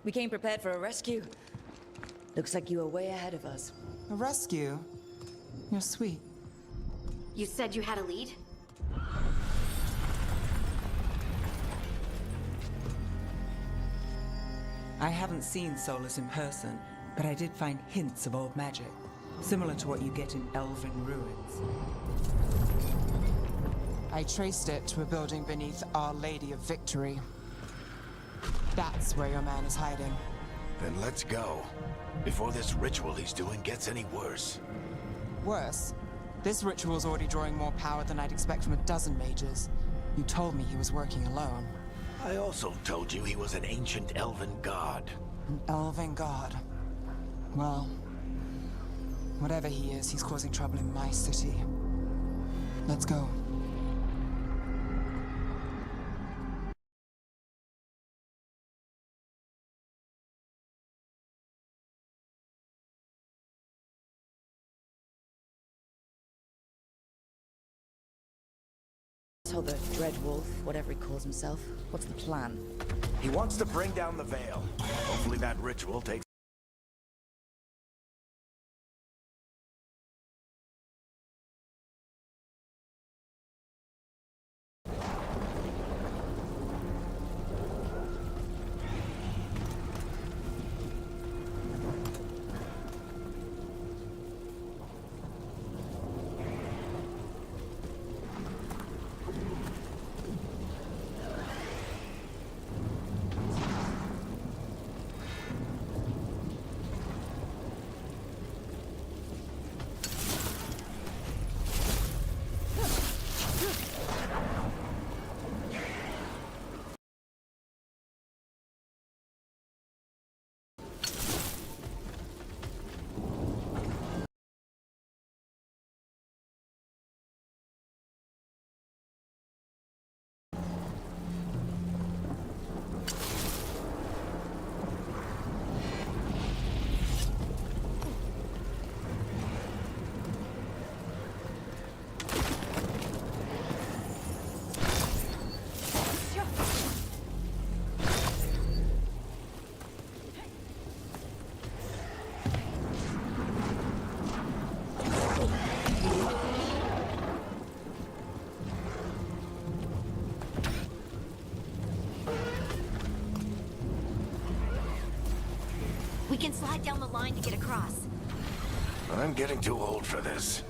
We came prepared for a rescue. Looks like you were way ahead of us. A rescue? You're sweet. You said you had a lead? I haven't seen Solus in person, but I did find hints of old magic, similar to what you get in elven ruins. I traced it to a building beneath Our Lady of Victory. That's where your man is hiding. Then let's go. Before this ritual he's doing gets any worse. Worse, this ritual's already drawing more power than I'd expect from a dozen mages. You told me he was working alone. I also told you he was an ancient elven god. An elven god. Well, whatever he is, he's causing trouble in my city. Let's go. So the Dread Wolf, whatever he calls himself, what's the plan? He wants to bring down the veil. Hopefully that ritual takes... We can slide down the line to get across. I'm getting too old for this.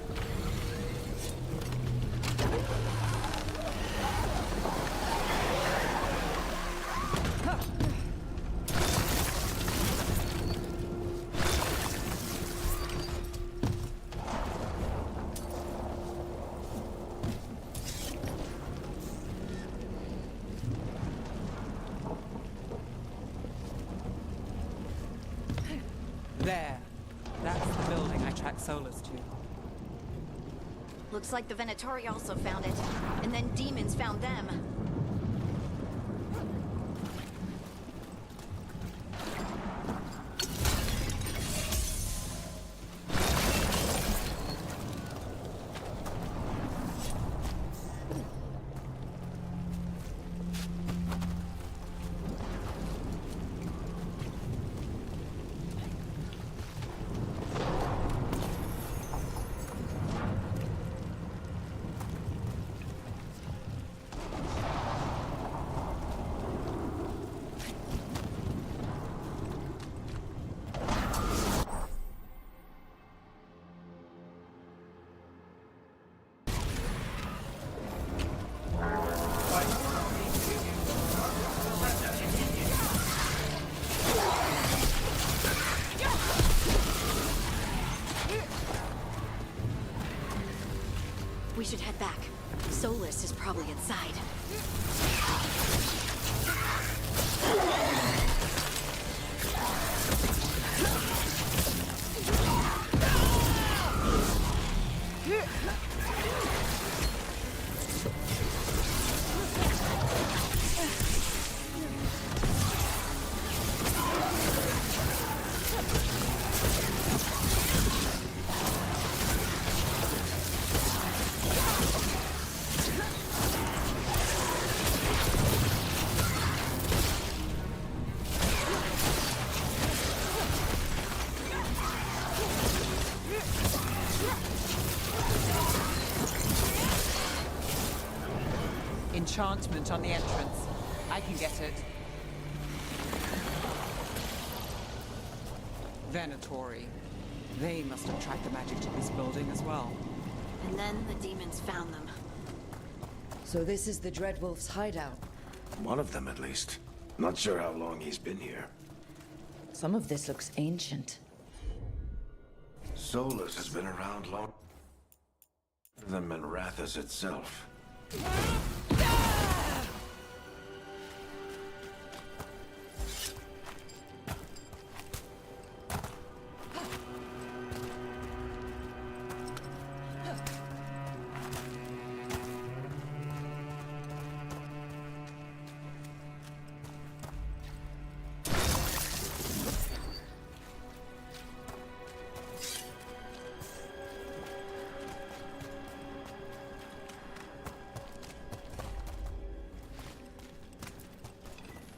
There. That's the building I tracked Solus to. Looks like the Venatori also found it. And then demons found them. We should head back. Solus is probably inside. enchantment on the entrance. I can get it. Venatori. They must have tracked the magic to this building as well. And then the demons found them. So this is the Dreadwolf's hideout. One of them, at least. Not sure how long he's been here. Some of this looks ancient. Solus has been around longer than Minrathous itself.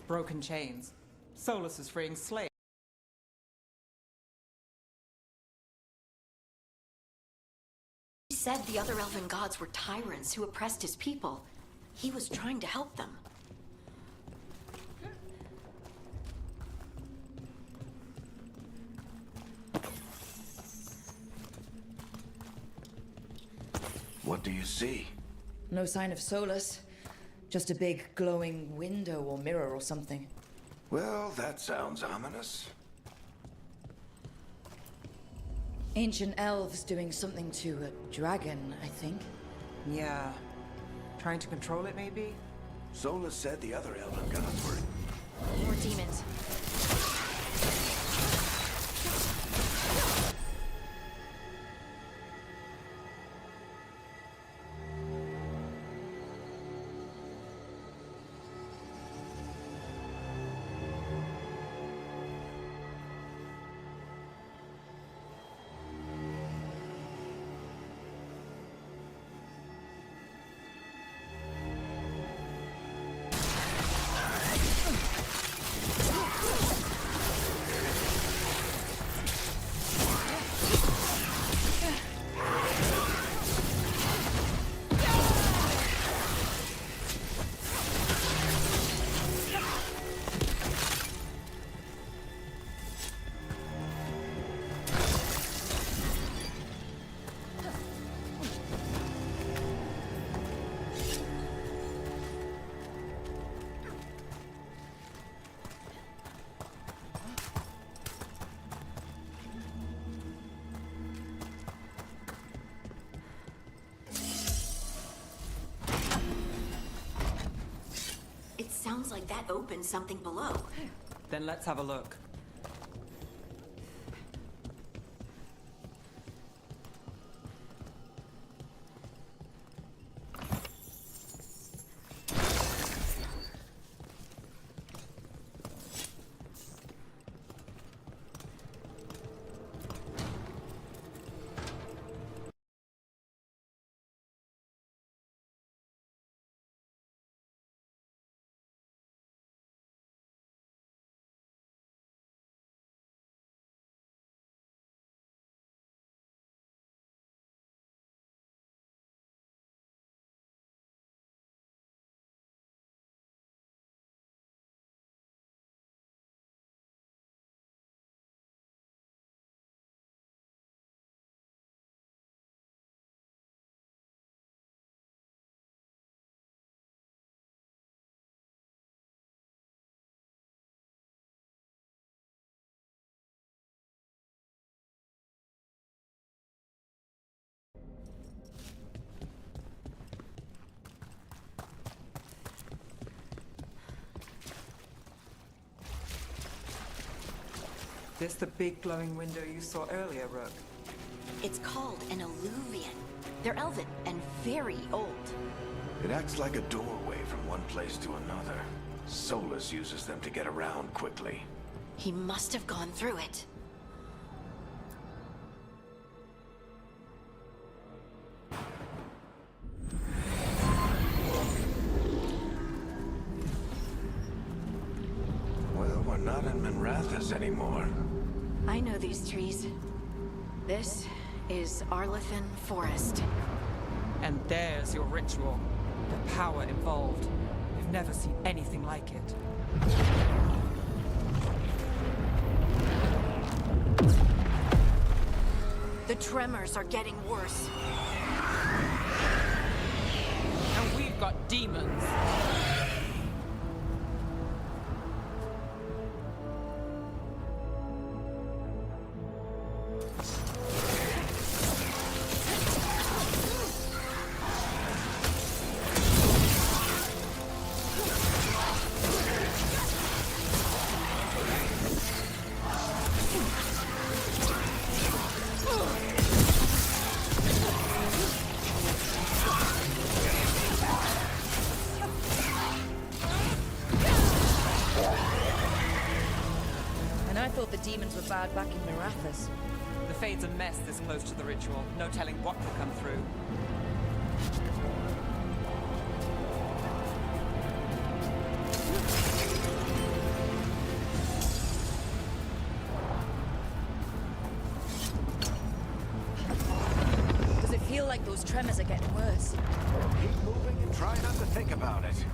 Broken chains. Solus is freeing slaves. He said the other elven gods were tyrants who oppressed his people. He was trying to help them. What do you see? No sign of Solus. Just a big glowing window or mirror or something. Well, that sounds ominous. Ancient elves doing something to a dragon, I think. Yeah. Trying to control it, maybe? Solus said the other elven gods were... More demons. Sounds like that opened something below. Then let's have a look. This the big glowing window you saw earlier, Rook? It's called an alluvian. They're elven and very old. It acts like a doorway from one place to another. Solus uses them to get around quickly. He must have gone through it. Well, we're not in Minrathous anymore. I know these trees. This is Arlethan Forest. And there's your ritual. The power involved. We've never seen anything like it. The tremors are getting worse. And we've got demons. And I thought the demons were bad back in Mirathas. The Fade's a mess this close to the ritual. No telling what will come through. Does it feel like those tremors are getting worse? Keep moving and try not to think about it.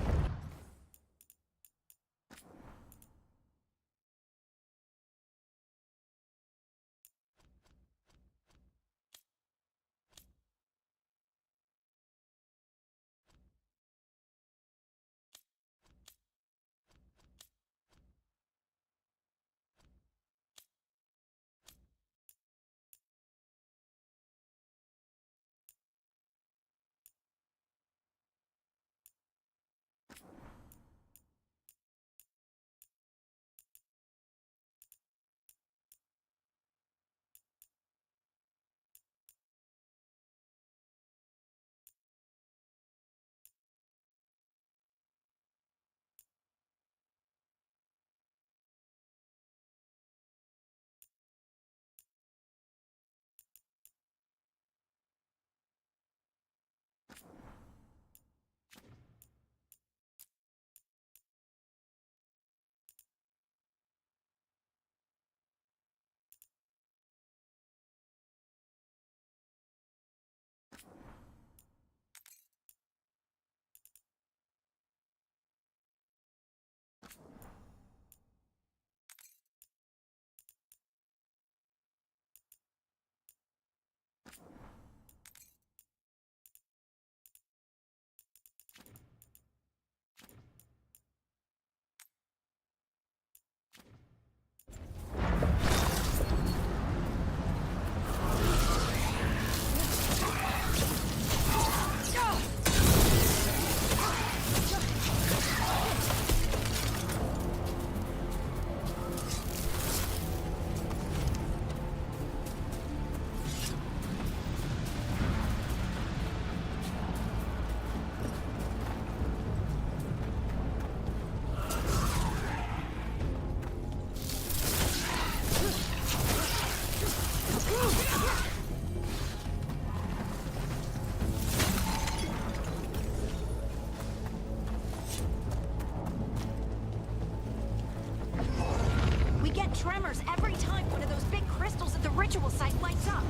Tremors every time one of those big crystals at the ritual site lights up.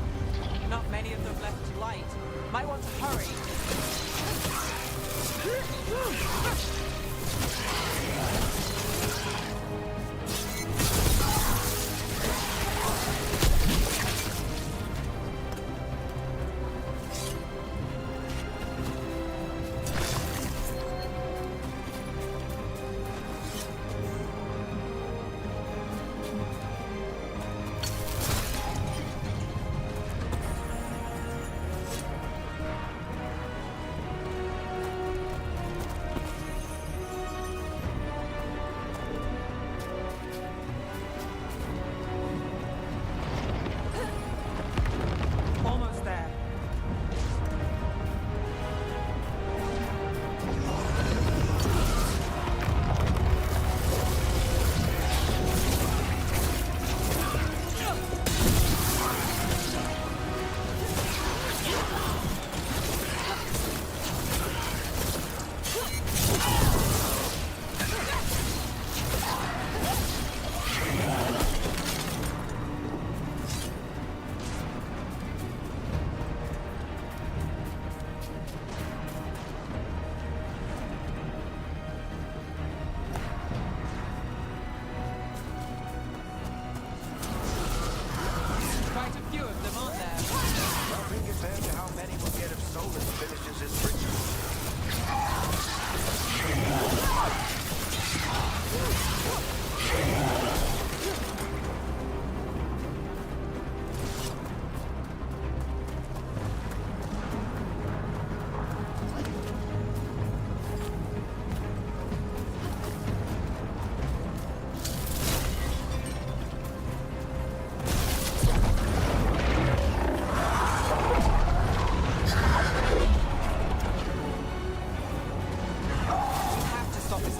Not many of them left to light. Might want to hurry.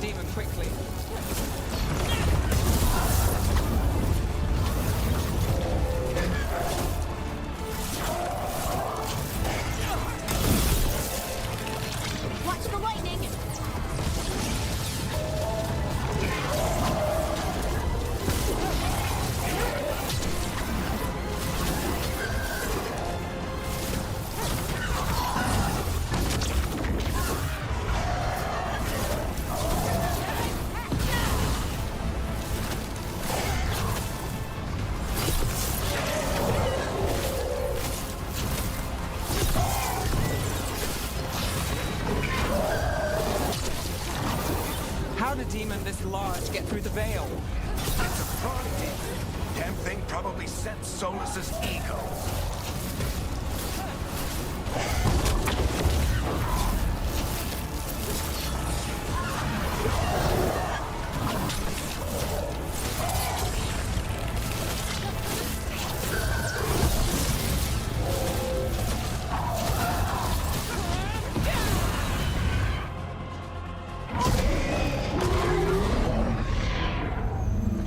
demon quickly. Watch the lightning! How did a demon this large get through the veil? It's a frog demon. Damn thing probably sent Solus's ego.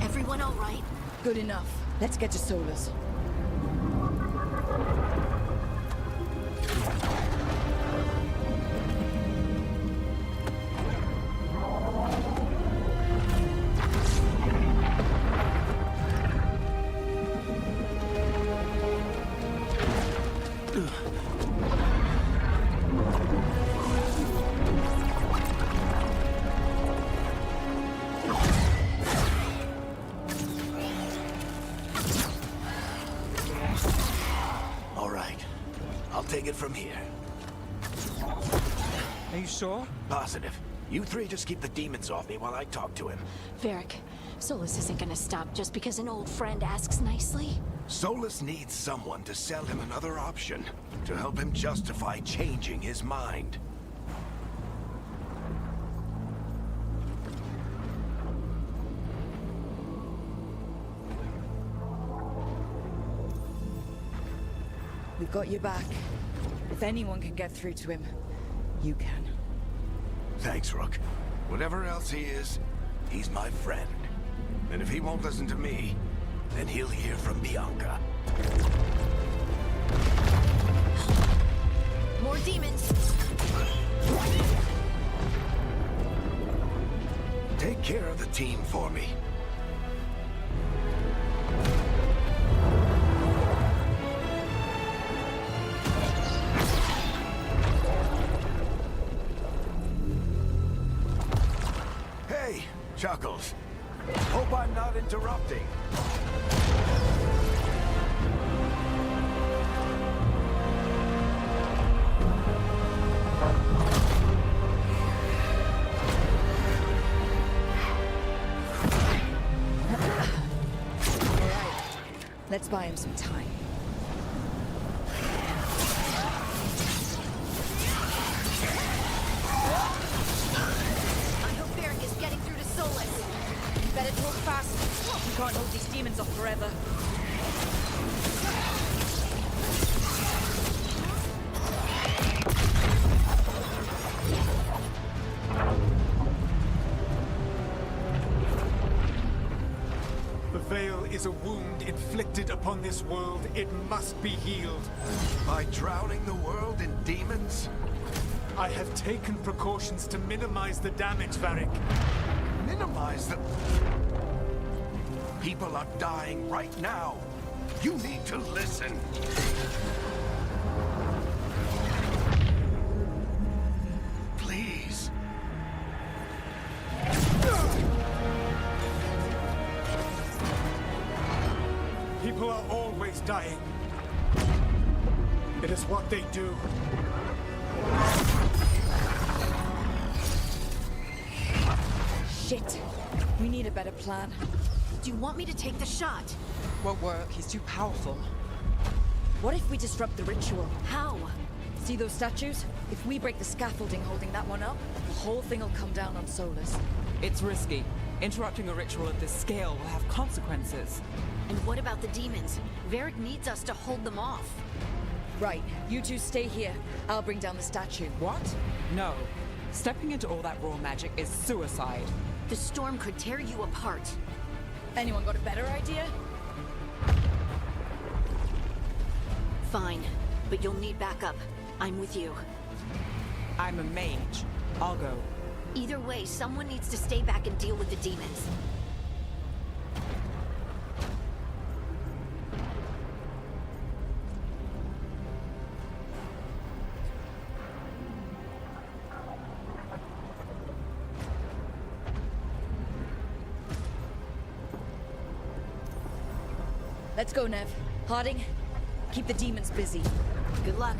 Everyone all right? Good enough. Let's get to Solus. All right. I'll take it from here. Are you sure? Positive. You three just keep the demons off me while I talk to him. Varric, Solus isn't gonna stop just because an old friend asks nicely. Solus needs someone to sell him another option, to help him justify changing his mind. We've got your back. If anyone can get through to him, you can. Thanks, Rook. Whatever else he is, he's my friend. And if he won't listen to me, then he'll hear from Bianca. More demons! Take care of the team for me. Hey, Chuckles. Hope I'm not interrupting. Let's buy him some time. I hope Varric is getting through to Solus. Better talk fast. We can't hold these demons off forever. The veil is a wound inflicted upon this world. It must be healed. By drowning the world in demons? I have taken precautions to minimize the damage, Varric. Minimize the... People are dying right now. You need to listen. Please. People are always dying. It is what they do. Shit. We need a better plan. Do you want me to take the shot? Won't work. He's too powerful. What if we disrupt the ritual? How? See those statues? If we break the scaffolding holding that one up, the whole thing will come down on Solus. It's risky. Interrupting a ritual of this scale will have consequences. And what about the demons? Varric needs us to hold them off. Right, you two stay here. I'll bring down the statue. What? No. Stepping into all that raw magic is suicide. The storm could tear you apart. Anyone got a better idea? Fine, but you'll need backup. I'm with you. I'm a mage. I'll go. Either way, someone needs to stay back and deal with the demons. Let's go, Nev. Harding, keep the demons busy. Good luck.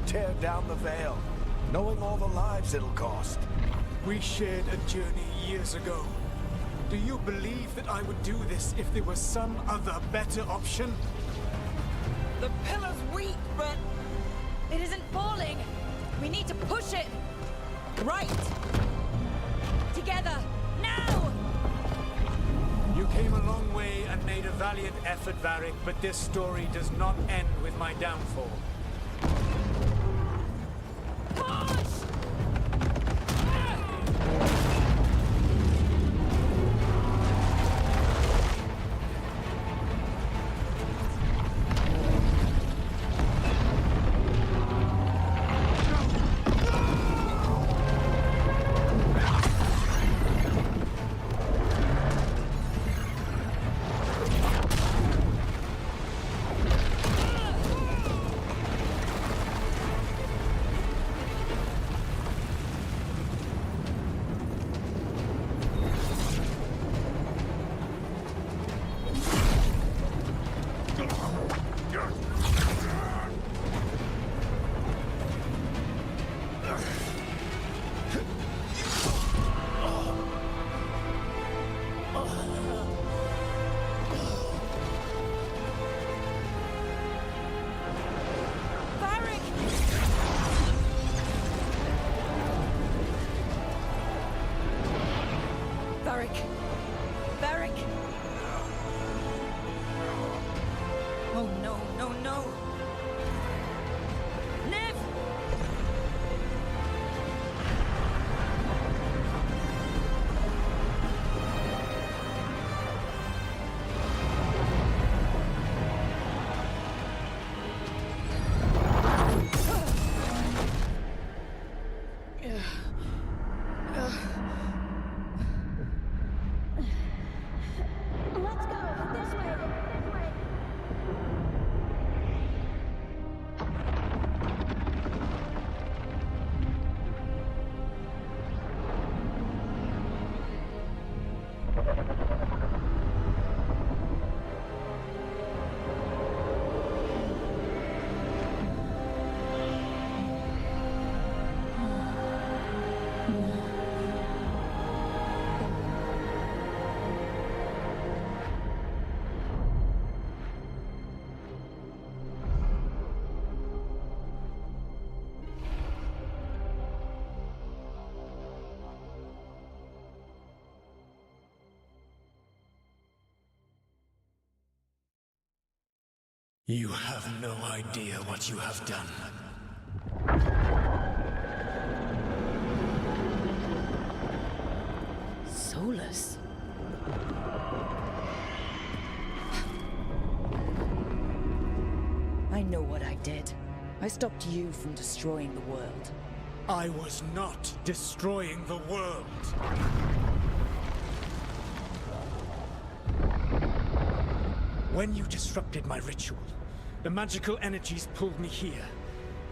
Tear down the Veil, knowing all the lives it'll cost. We shared a journey years ago. Do you believe that I would do this if there was some other better option? The pillar's weak, but... It isn't falling! We need to push it! Right! Together! Now! You came a long way and made a valiant effort, Varric, but this story does not end with my downfall. Varric! Oh no, no, no! Nev! You have no idea what you have done. Solus? I know what I did. I stopped you from destroying the world. I was not destroying the world. When you disrupted my ritual, the magical energies pulled me here,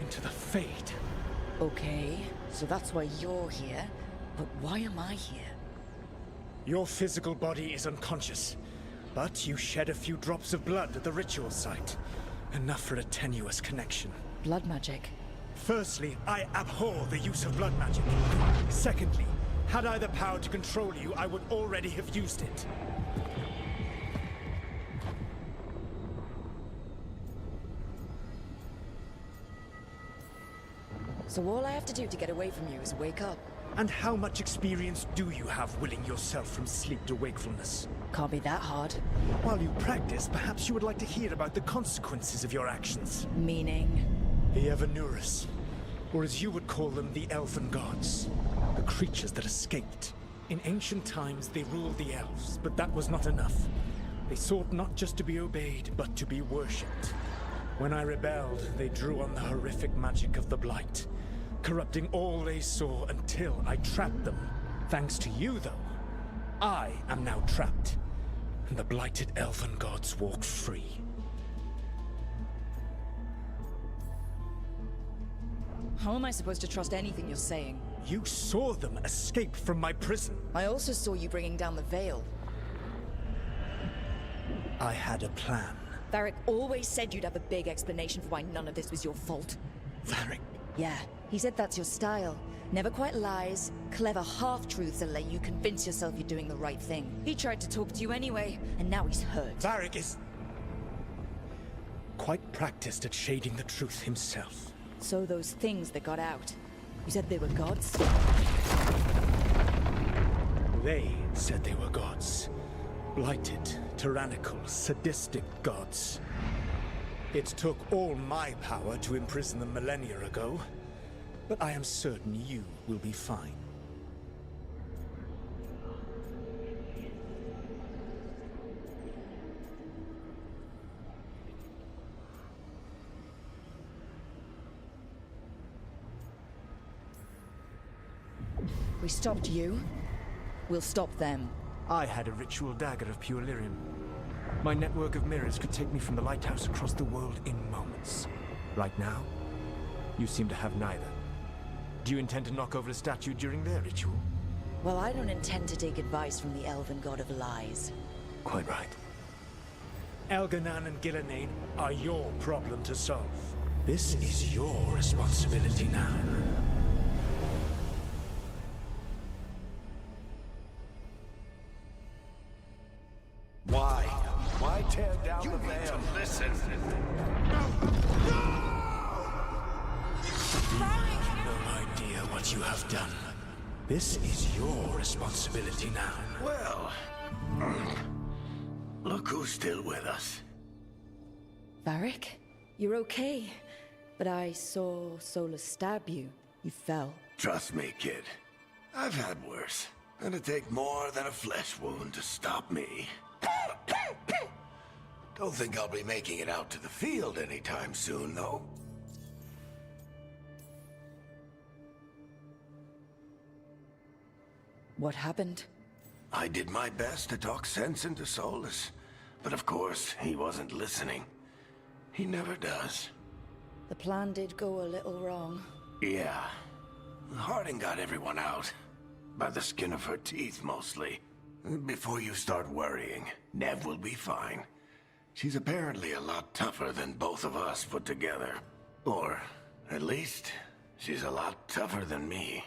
into the Fade. Okay, so that's why you're here. But why am I here? Your physical body is unconscious, but you shed a few drops of blood at the ritual site. Enough for a tenuous connection. Blood magic. Firstly, I abhor the use of blood magic. Secondly, had I the power to control you, I would already have used it. So all I have to do to get away from you is wake up. And how much experience do you have willing yourself from sleep to wakefulness? Can't be that hard. While you practice, perhaps you would like to hear about the consequences of your actions. Meaning? The Evanurus, or as you would call them, the Elven Gods. The creatures that escaped. In ancient times, they ruled the elves, but that was not enough. They sought not just to be obeyed, but to be worshipped. When I rebelled, they drew on the horrific magic of the Blight, corrupting all they saw until I trapped them. Thanks to you, though, I am now trapped, and the blighted Elven Gods walk free. How am I supposed to trust anything you're saying? You saw them escape from my prison. I also saw you bringing down the veil. I had a plan. Varric always said you'd have a big explanation for why none of this was your fault. Varric. Yeah, he said that's your style. Never quite lies, clever half-truths that let you convince yourself you're doing the right thing. He tried to talk to you anyway, and now he's hurt. Varric is quite practiced at shading the truth himself. So those things that got out, you said they were gods? They said they were gods. Blighted, tyrannical, sadistic gods. It took all my power to imprison them millennia ago, but I am certain you will be fine. We stopped you. We'll stop them. I had a ritual dagger of pure lyrium. My network of mirrors could take me from the lighthouse across the world in moments. Right now, you seem to have neither. Do you intend to knock over a statue during their ritual? Well, I don't intend to take advice from the elven god of lies. Quite right. Elganan and Gillenane are your problem to solve. This is your responsibility now. Why? Why tear down the veil? You need to listen. You have no idea what you have done. This is your responsibility now. Well, look who's still with us. Varric, you're okay. But I saw Solus stab you. You fell. Trust me, kid. I've had worse. It'd take more than a flesh wound to stop me. Don't think I'll be making it out to the field anytime soon, though. What happened? I did my best to talk sense into Solus, but of course, he wasn't listening. He never does. The plan did go a little wrong. Yeah. Harding got everyone out. By the skin of her teeth, mostly. Before you start worrying, Nev will be fine. She's apparently a lot tougher than both of us put together. Or, at least, she's a lot tougher than me.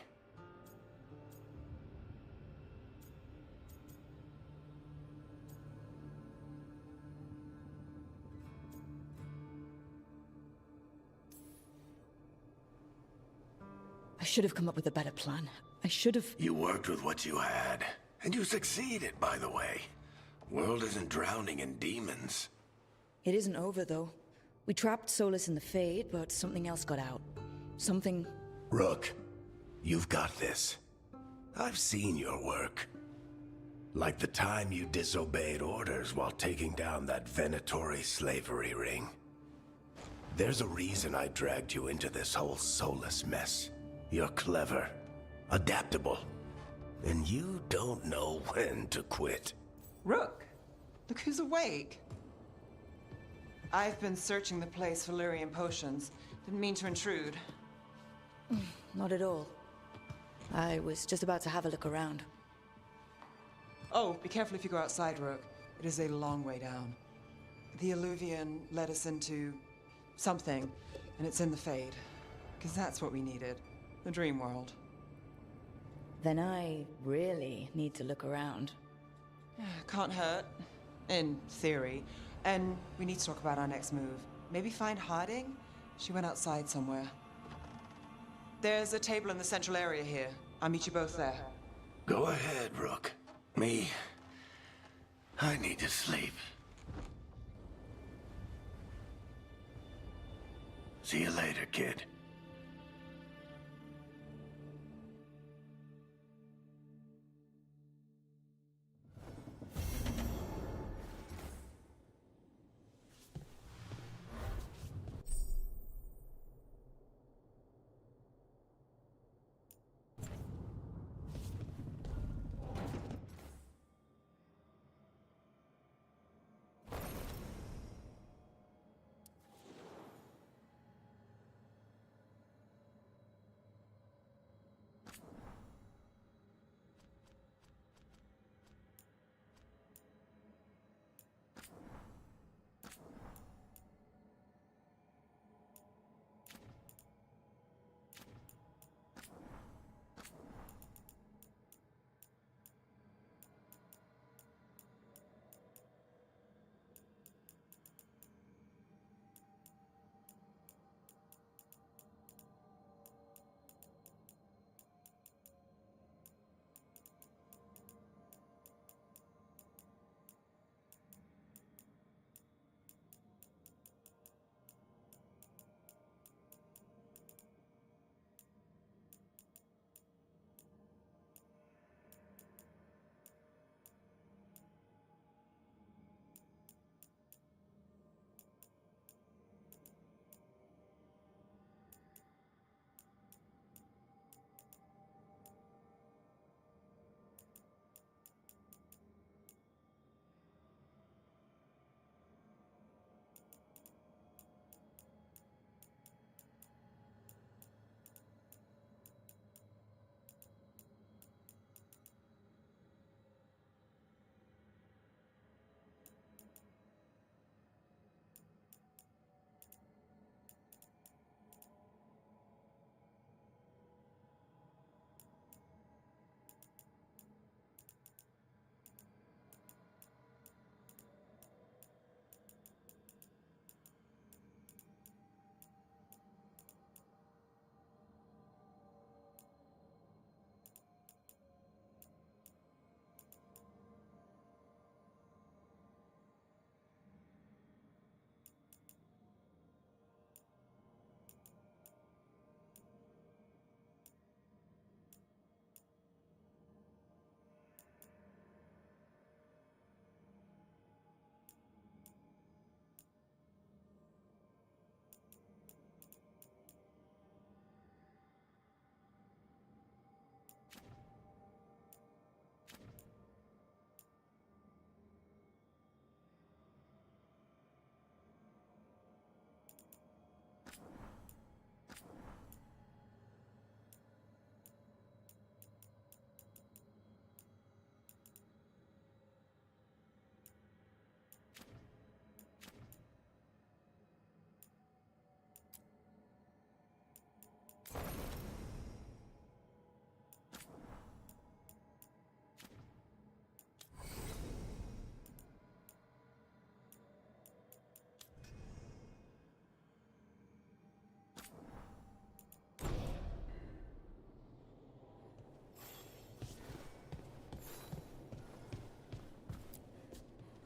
I should have come up with a better plan. I should have... You worked with what you had. And you succeeded, by the way. World isn't drowning in demons. It isn't over, though. We trapped Solus in the Fade, but something else got out. Something... Rook, you've got this. I've seen your work. Like the time you disobeyed orders while taking down that Venatori slavery ring. There's a reason I dragged you into this whole Solus mess. You're clever, adaptable, and you don't know when to quit. Rook, look who's awake. I've been searching the place for lyrium potions. Didn't mean to intrude. Not at all. I was just about to have a look around. Oh, be careful if you go outside, Rook. It is a long way down. The Illuvian led us into something, and it's in the Fade. Because that's what we needed. The dream world. Then I really need to look around. Can't hurt. In theory. And we need to talk about our next move. Maybe find Harding? She went outside somewhere. There's a table in the central area here. I'll meet you both there. Go ahead, Rook. Me, I need to sleep. See you later, kid.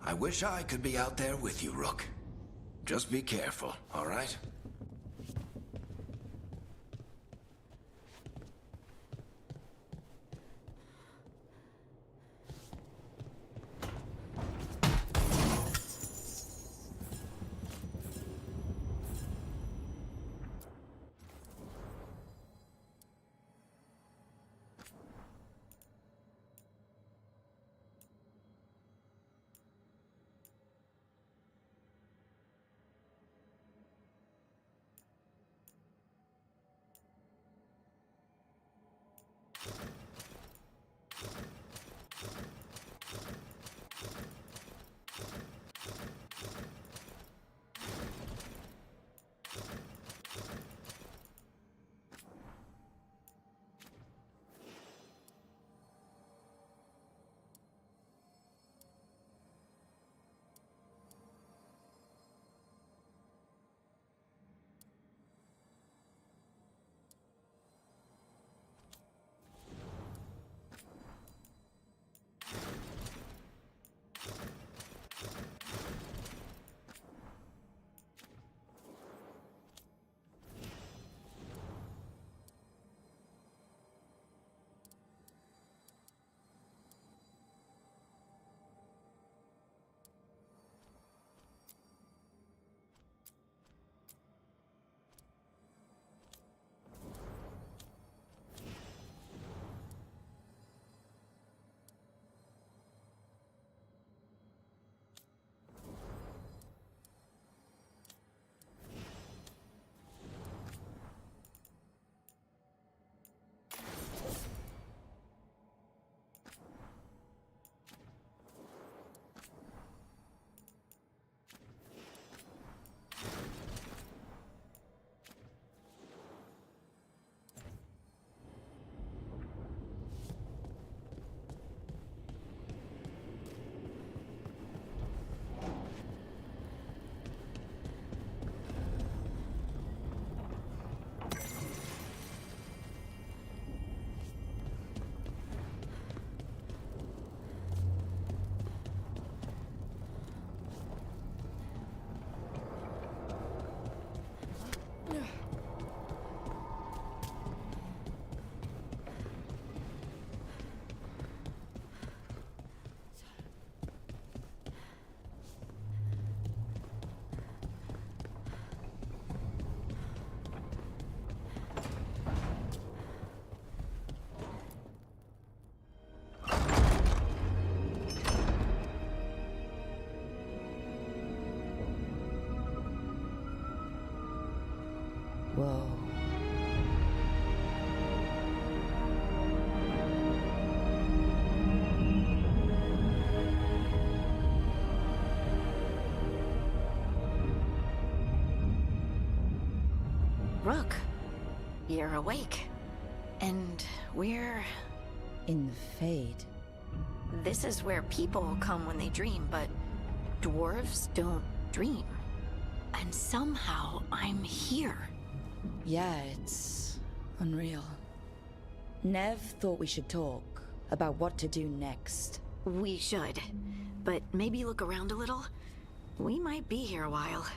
I wish I could be out there with you, Rook. Just be careful, all right? Rook, you're awake. And we're... In the Fade. This is where people come when they dream, but dwarves don't dream. And somehow I'm here. Yeah, it's unreal. Nev thought we should talk about what to do next. We should. But maybe look around a little. We might be here a while.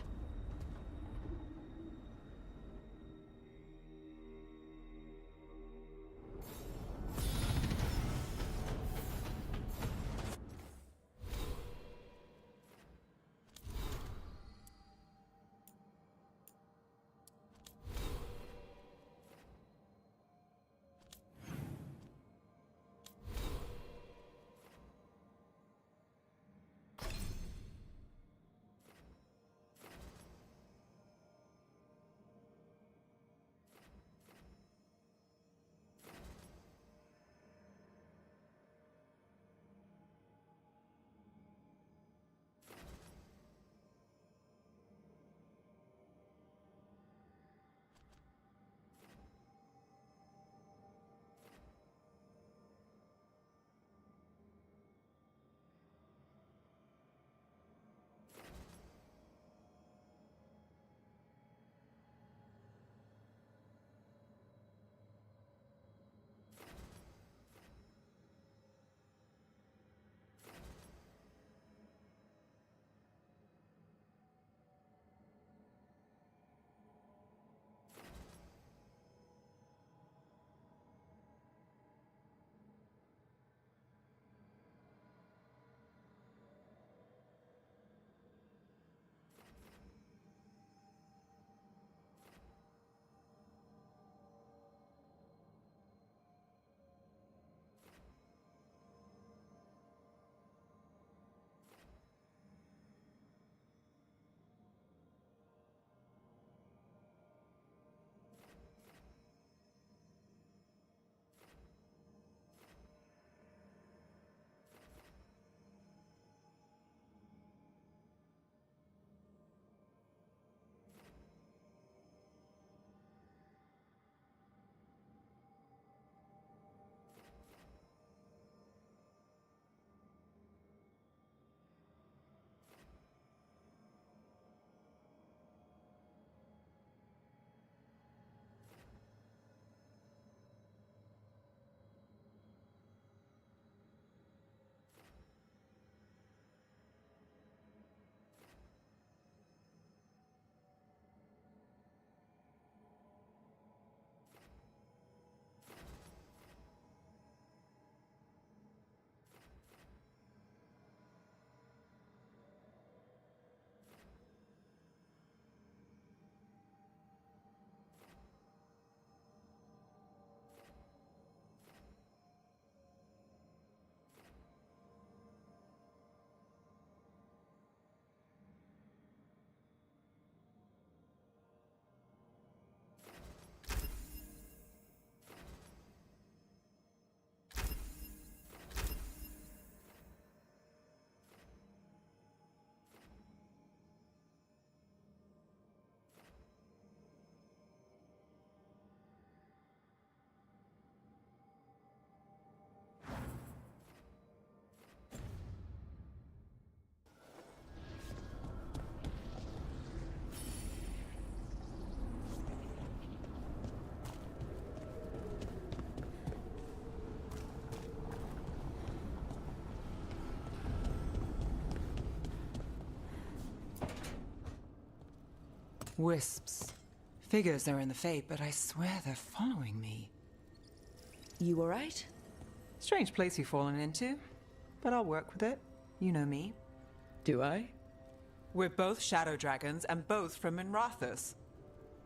Wisps. Figures they're in the Fade, but I swear they're following me. You alright? Strange place you've fallen into, but I'll work with it. You know me. Do I? We're both shadow dragons and both from Minrathous.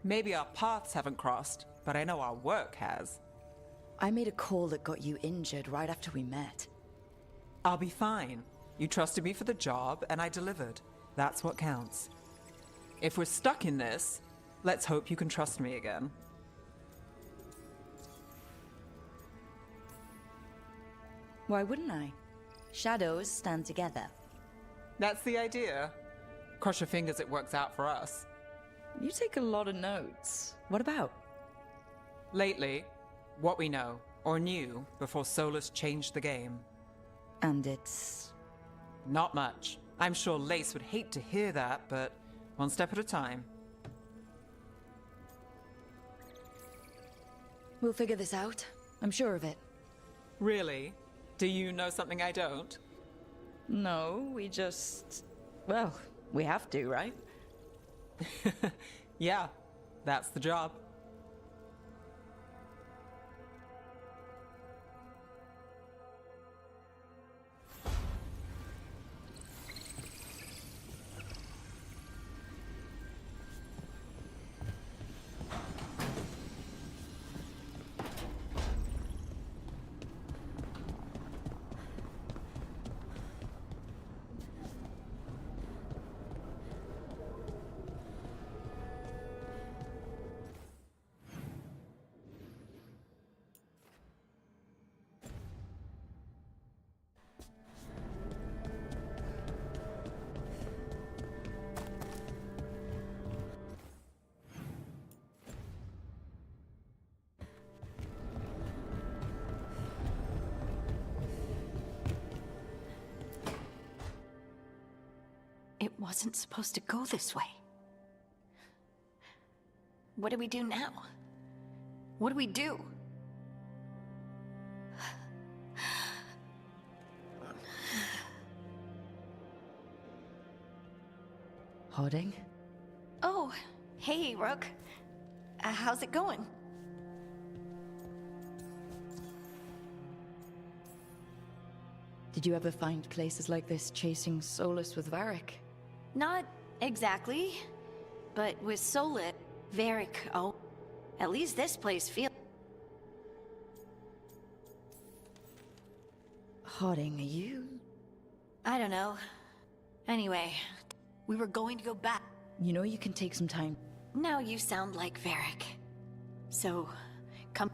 Maybe our paths haven't crossed, but I know our work has. I made a call that got you injured right after we met. I'll be fine. You trusted me for the job, and I delivered. That's what counts. If we're stuck in this, let's hope you can trust me again. Why wouldn't I? Shadows stand together. That's the idea. Cross your fingers it works out for us. You take a lot of notes. What about? Lately, what we know, or knew, before Solus changed the game. And it's... Not much. I'm sure Lace would hate to hear that, but one step at a time. We'll figure this out. I'm sure of it. Really? Do you know something I don't? No, we just... Well, we have to, right? Yeah, that's the job. It wasn't supposed to go this way. What do we do now? What do we do? Harding? Oh, hey, Rook. How's it going? Did you ever find places like this chasing Solus with Varric? Not exactly. But with Solit, Varric, oh, at least this place feels... Harding, are you... I don't know. Anyway, we were going to go back. You know you can take some time. Now you sound like Varric. So, come...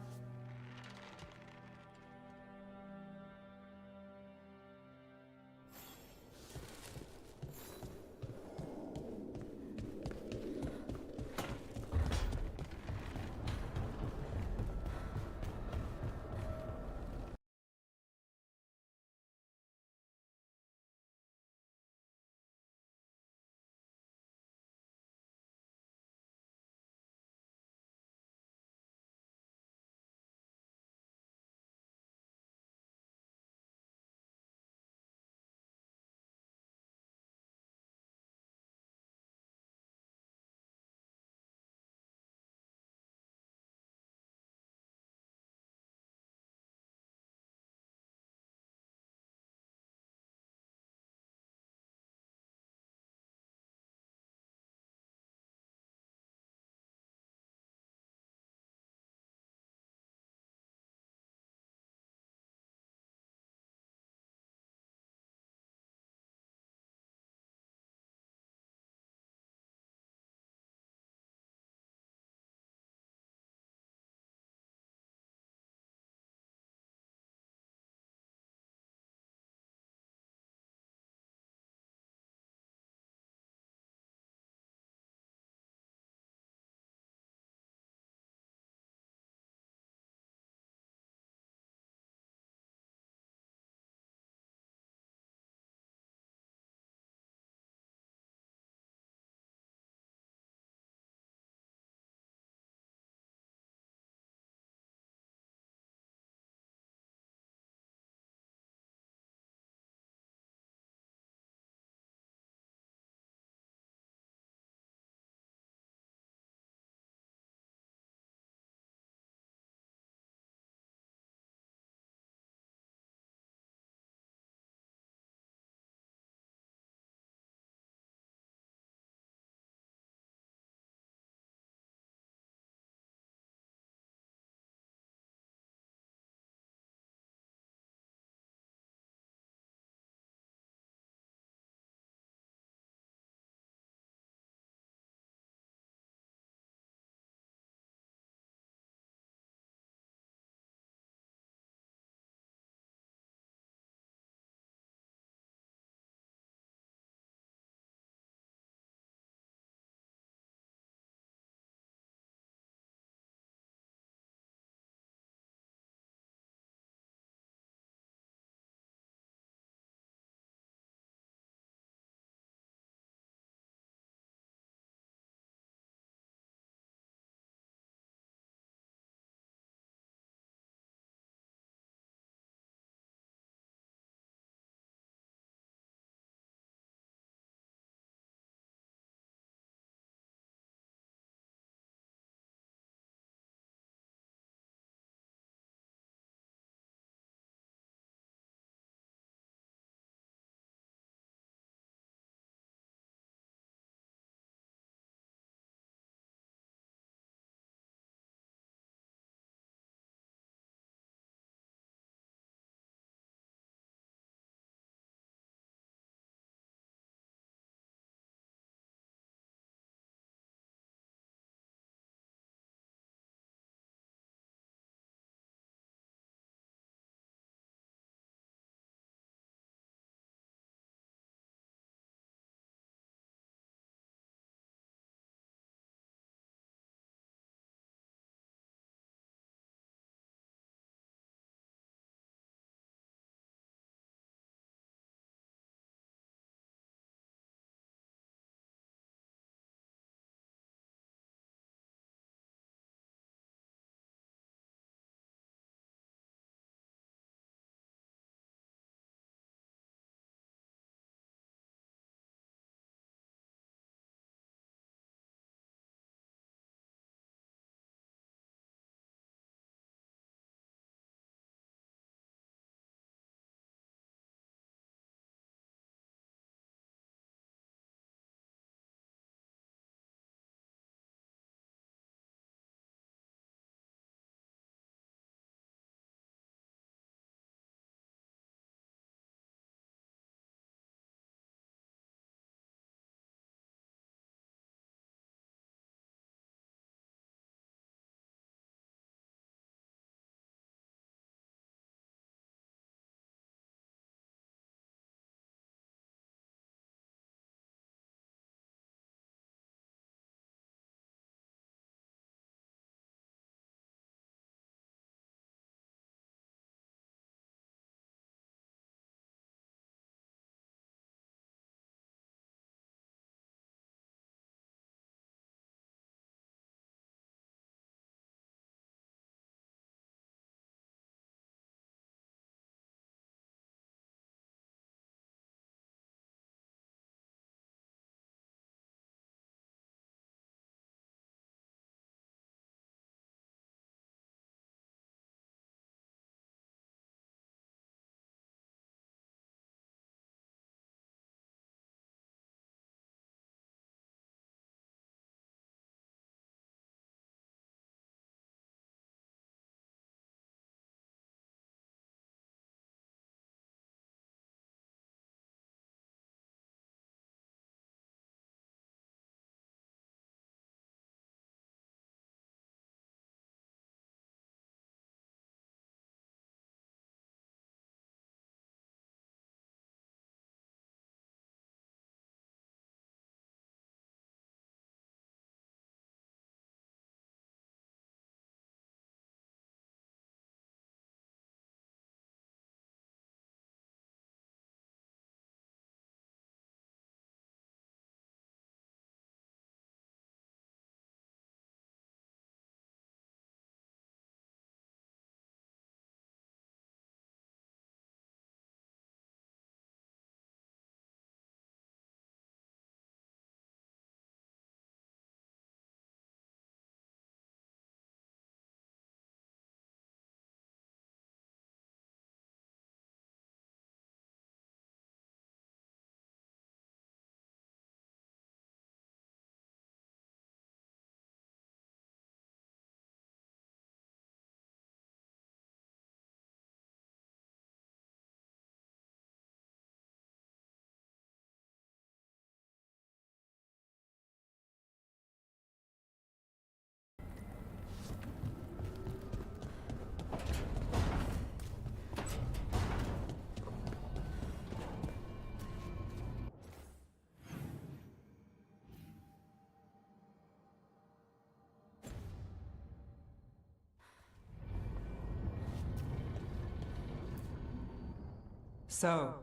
So,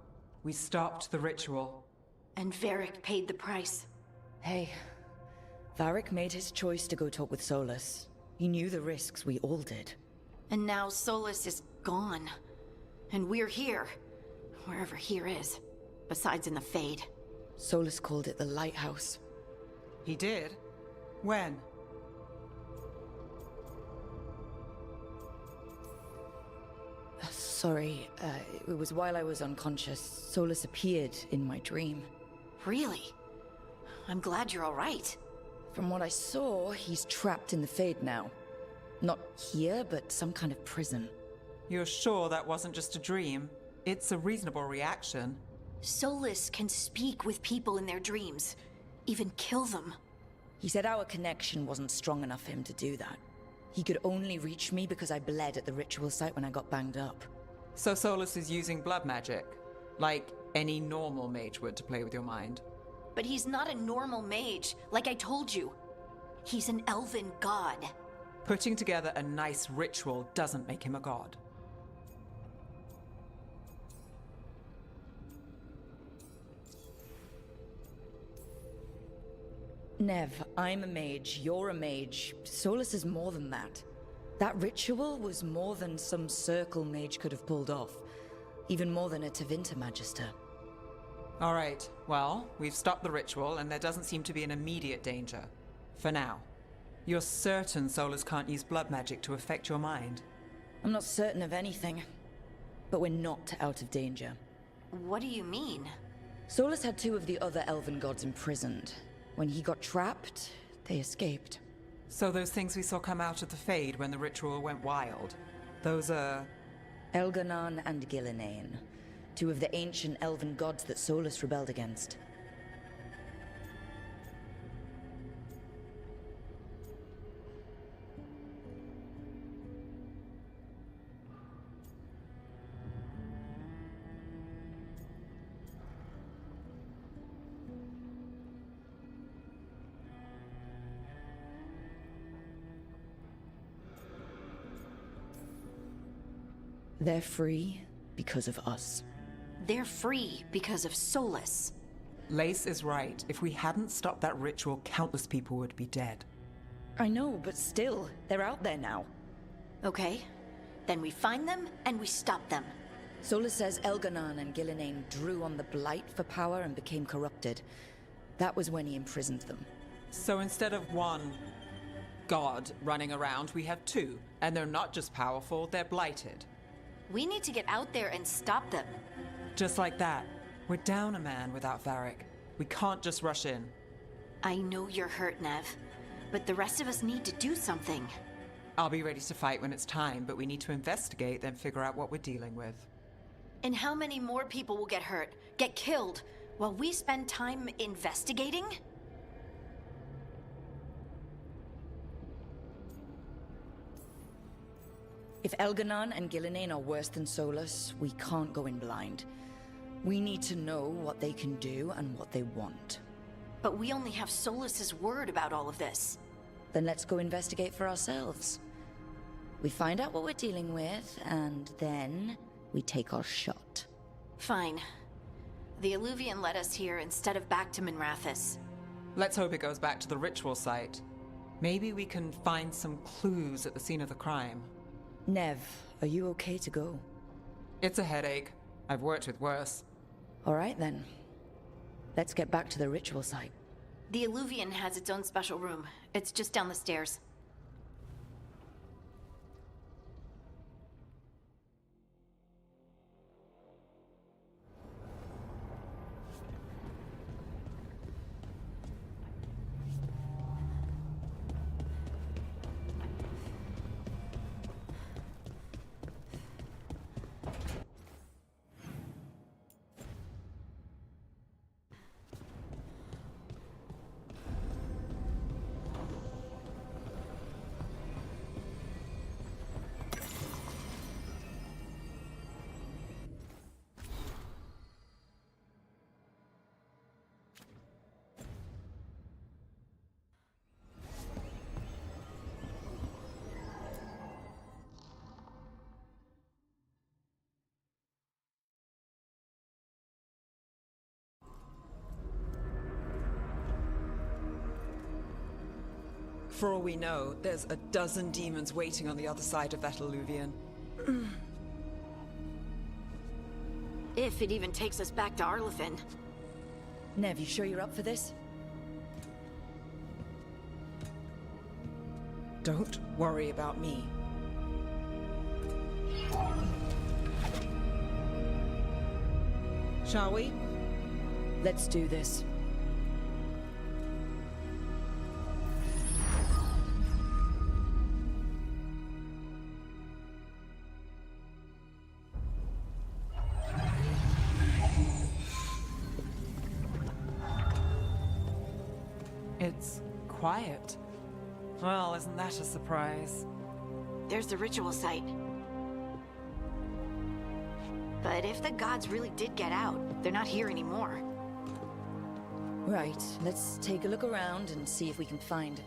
we stopped the ritual. And Varric paid the price. Hey, Varric made his choice to go talk with Solus. He knew the risks, we all did. And now Solus is gone. And we're here. Wherever here is. Besides in the Fade. Solus called it the Lighthouse. He did? When? Sorry, it was while I was unconscious. Solus appeared in my dream. Really? I'm glad you're alright. From what I saw, he's trapped in the Fade now. Not here, but some kind of prison. You're sure that wasn't just a dream? It's a reasonable reaction. Solus can speak with people in their dreams. Even kill them. He said our connection wasn't strong enough for him to do that. He could only reach me because I bled at the ritual site when I got banged up. So Solus is using blood magic? Like any normal mage would to play with your mind? But he's not a normal mage, like I told you. He's an elven god. Putting together a nice ritual doesn't make him a god. Nev, I'm a mage, you're a mage. Solus is more than that. That ritual was more than some circle mage could have pulled off. Even more than a Tevinter Magister. All right, well, we've stopped the ritual and there doesn't seem to be an immediate danger. For now. You're certain Solus can't use blood magic to affect your mind? I'm not certain of anything. But we're not out of danger. What do you mean? Solus had two of the other elven gods imprisoned. When he got trapped, they escaped. So those things we saw come out of the Fade when the ritual went wild, those are... Elganon and Gillinane, two of the ancient elven gods that Solus rebelled against. They're free because of us. They're free because of Solus. Lace is right. If we hadn't stopped that ritual, countless people would be dead. I know, but still, they're out there now. Okay, then we find them and we stop them. Solus says Elganon and Gillinane drew on the Blight for power and became corrupted. That was when he imprisoned them. So instead of one god running around, we have two. And they're not just powerful, they're blighted. We need to get out there and stop them. Just like that. We're down a man without Varric. We can't just rush in. I know you're hurt, Nev, but the rest of us need to do something. I'll be ready to fight when it's time, but we need to investigate, then figure out what we're dealing with. And how many more people will get hurt, get killed, while we spend time investigating? If Elganon and Gillinane are worse than Solus, we can't go in blind. We need to know what they can do and what they want. But we only have Solus's word about all of this. Then let's go investigate for ourselves. We find out what we're dealing with, and then we take our shot. Fine. The Illuvian led us here instead of back to Minrathous. Let's hope it goes back to the ritual site. Maybe we can find some clues at the scene of the crime. Nev, are you okay to go? It's a headache. I've worked with worse. All right then. Let's get back to the ritual site. The Illuvian has its own special room. It's just down the stairs. For all we know, there's a dozen demons waiting on the other side of that alluvion. If it even takes us back to Arlithin. Nev, you sure you're up for this? Don't worry about me. Shall we? Let's do this. It's quiet. Well, isn't that a surprise? There's the ritual site. But if the gods really did get out, they're not here anymore. Right, let's take a look around and see if we can find...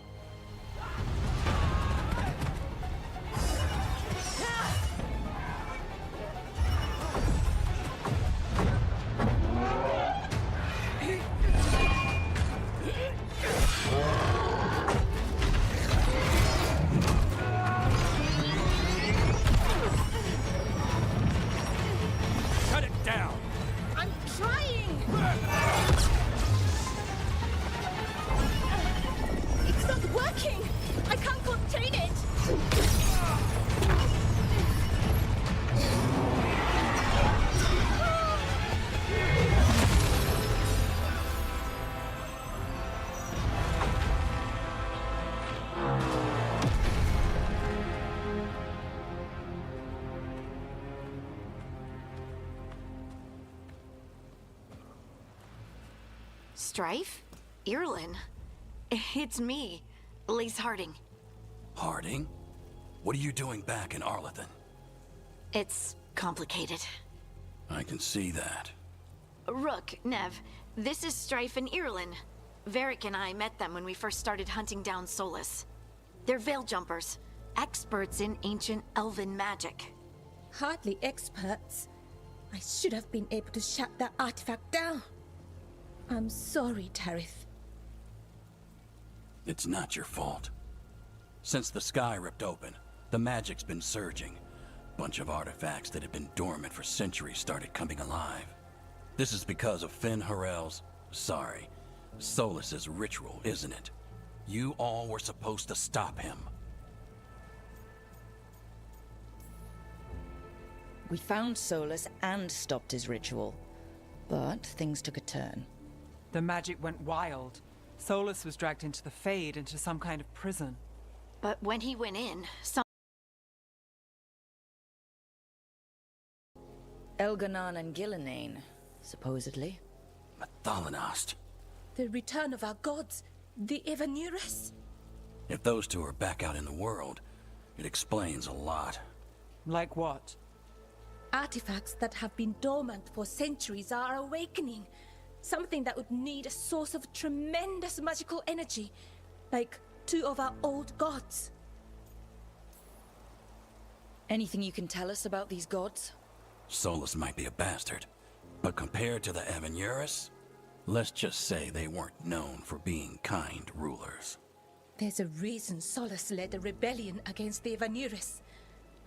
Cut it down! I'm trying! It's not working! I can't contain it! Strife? Irlin? It's me, Lise Harding. Harding? What are you doing back in Arlithin? It's complicated. I can see that. Rook, Nev, this is Strife and Irlin. Varric and I met them when we first started hunting down Solus. They're veil jumpers, experts in ancient elven magic. Hardly experts. I should have been able to shut that artifact down. I'm sorry, Tarith. It's not your fault. Since the sky ripped open, the magic's been surging. Bunch of artifacts that had been dormant for centuries started coming alive. This is because of Finn Harel's... Solus's ritual, isn't it? You all were supposed to stop him. We found Solus and stopped his ritual. But things took a turn. The magic went wild. Solus was dragged into the Fade, into some kind of prison. But when he went in, Elganan and Gillenane, supposedly. Thalanost. The return of our gods, the Evanurus. If those two are back out in the world, it explains a lot. Like what? Artifacts that have been dormant for centuries are awakening. Something that would need a source of tremendous magical energy, like two of our old gods. Anything you can tell us about these gods? Solus might be a bastard, but compared to the Evanurus, let's just say they weren't known for being kind rulers. There's a reason Solus led a rebellion against the Evanurus,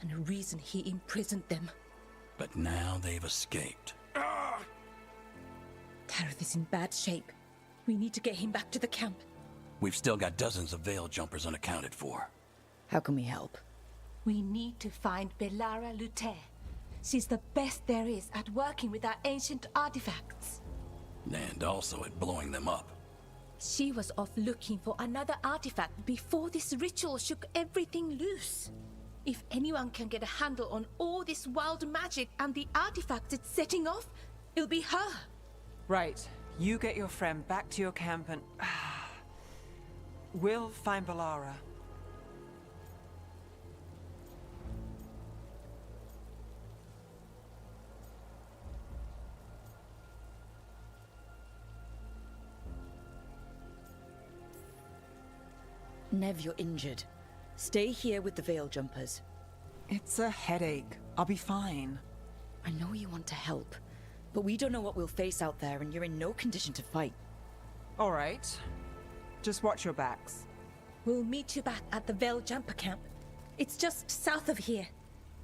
and a reason he imprisoned them. But now they've escaped. Tarith is in bad shape. We need to get him back to the camp. We've still got dozens of veil jumpers unaccounted for. How can we help? We need to find Belara Luther. She's the best there is at working with our ancient artifacts. And also at blowing them up. She was off looking for another artifact before this ritual shook everything loose. If anyone can get a handle on all this wild magic and the artifacts it's setting off, it'll be her. Right. You get your friend back to your camp and... we'll find Belara. Nev, you're injured. Stay here with the veil jumpers. It's a headache. I'll be fine. I know you want to help, but we don't know what we'll face out there, and you're in no condition to fight. All right. Just watch your backs. We'll meet you back at the Veilguard camp. It's just south of here.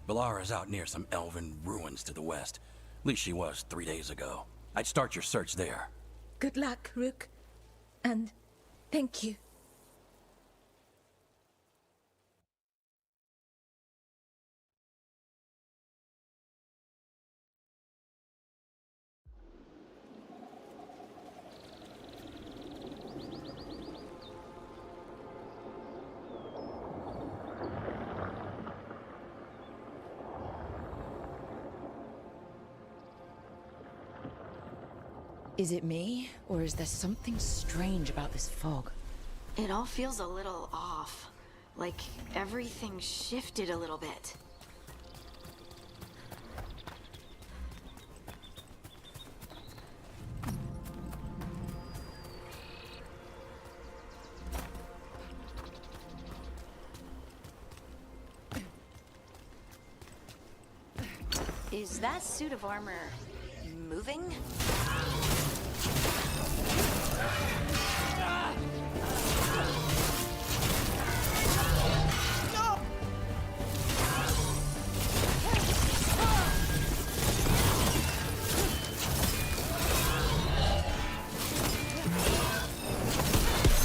Valara's out near some elven ruins to the west. At least she was 3 days ago. I'd start your search there. Good luck, Rook. And thank you. Is it me, or is there something strange about this fog? It all feels a little off. Like everything shifted a little bit. Is that suit of armor moving?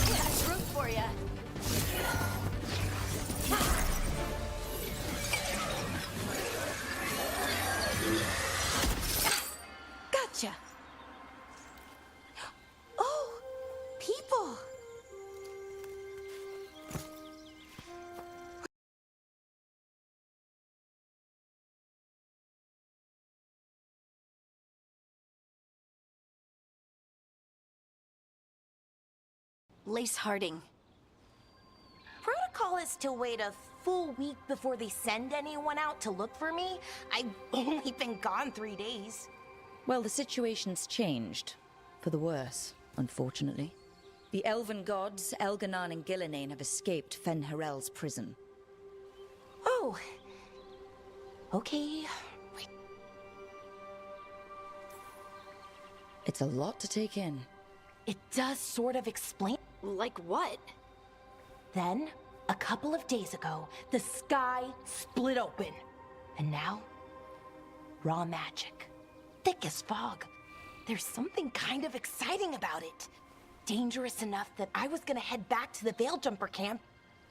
That's room for ya. Gotcha. Oh, people. Lace Harding. Protocol is to wait a full week before they send anyone out to look for me. I've only been gone 3 days. Well, the situation's changed. For the worse, unfortunately. The elven gods, Elganan and Gillinane, have escaped Fen Harel's prison. Oh. Okay. It's a lot to take in. It does sort of explain. Like what? Then, a couple of days ago, the sky split open. And now, raw magic. Thick as fog. There's something kind of exciting about it. Dangerous enough that I was gonna head back to the Veilguard camp.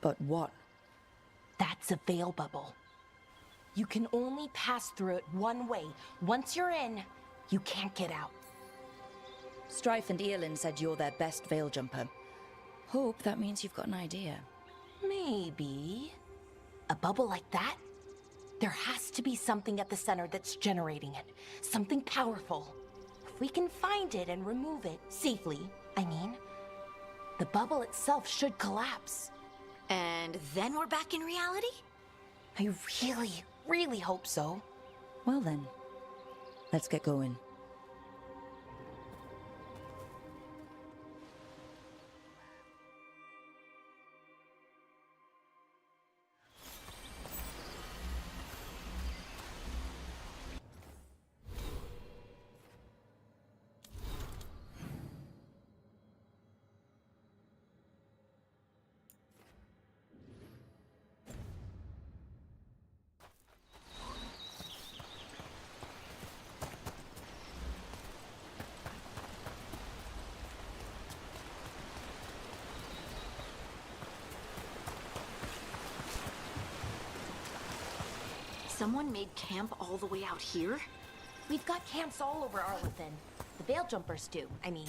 But what? That's a veil bubble. You can only pass through it one way. Once you're in, you can't get out. Strife and Earlin said you're their best veil jumper. Hope that means you've got an idea. Maybe. A bubble like that? There has to be something at the center that's generating it. Something powerful. If we can find it and remove it safely, I mean, the bubble itself should collapse. And then we're back in reality? I really, really hope so. Well then, let's get going. Someone made camp all the way out here? We've got camps all over Arlethan. The Veil Jumpers do, I mean.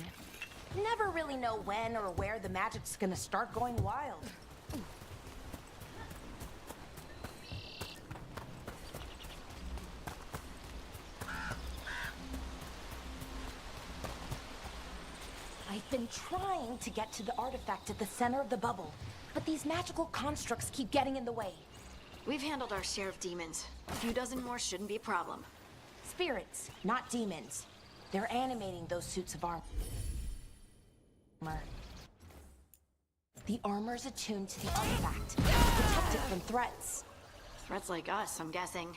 Never really know when or where the magic's gonna start going wild. I've been trying to get to the artifact at the center of the bubble, but these magical constructs keep getting in the way. We've handled our share of demons. A few dozen more shouldn't be a problem. Spirits, not demons. They're animating those suits of armor. The armor's attuned to the artifact, protect it from threats. Threats like us, I'm guessing.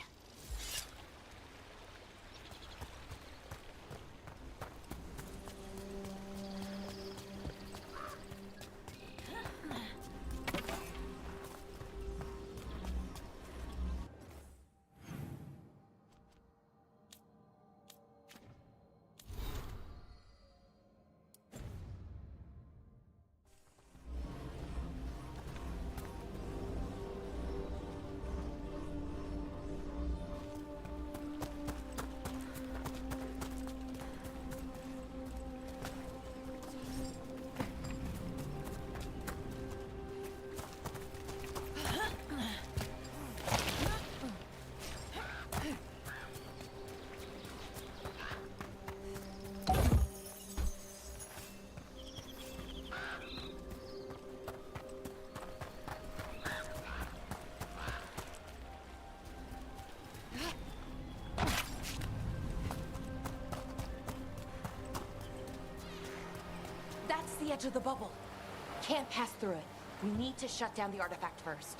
to the bubble. Can't pass through it. We need to shut down the artifact first.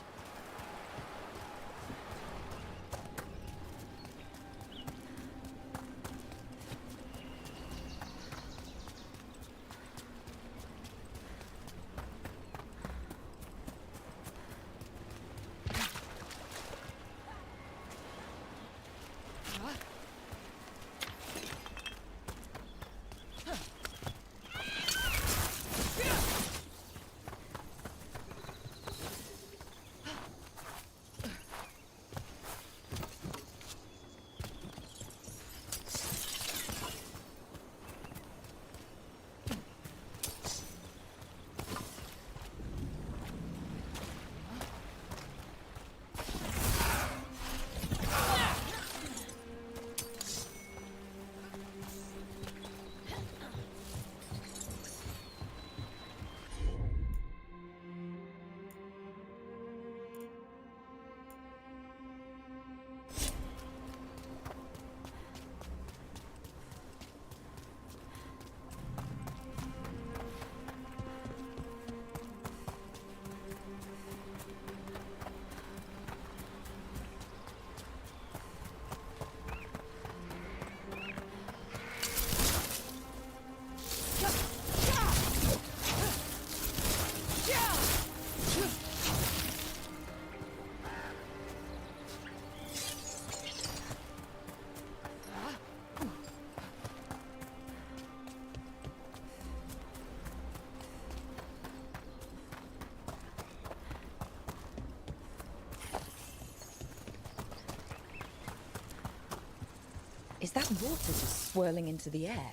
Is that water just swirling into the air?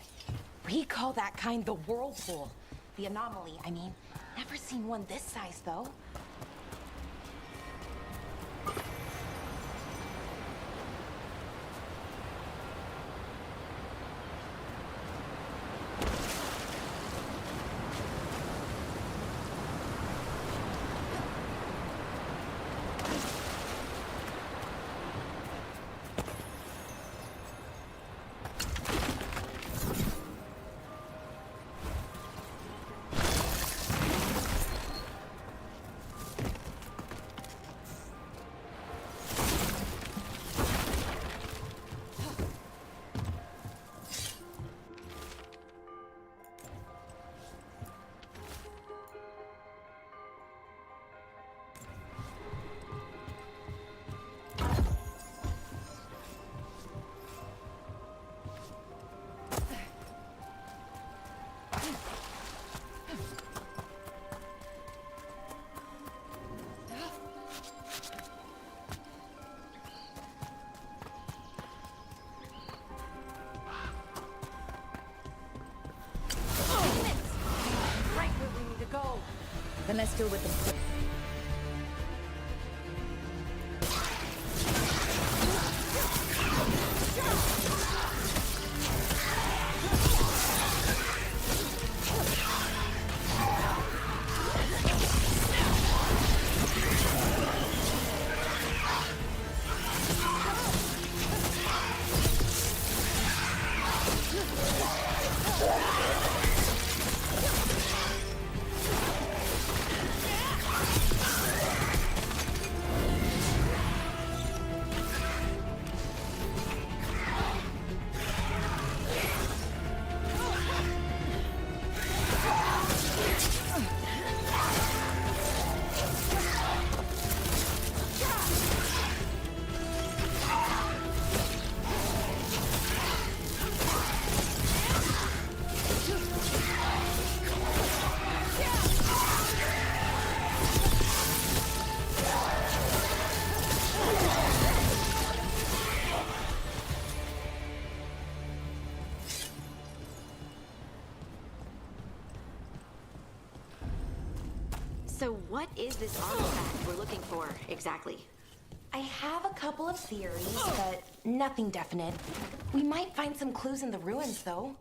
We call that kind the whirlpool. The anomaly, I mean. Never seen one this size, though. Then let's deal with them. So what is this artifact we're looking for, exactly? I have a couple of theories, but nothing definite. We might find some clues in the ruins, though.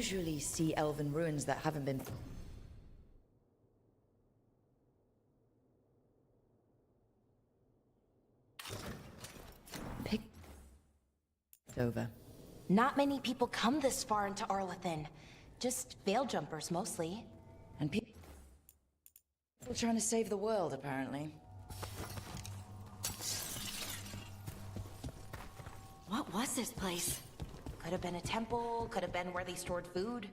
usually see elven ruins that haven't been picked over. Not many people come this far into Arlathan. Just veil jumpers, mostly. And people trying to save the world, apparently. What was this place? Could have been a temple, could have been where they stored food.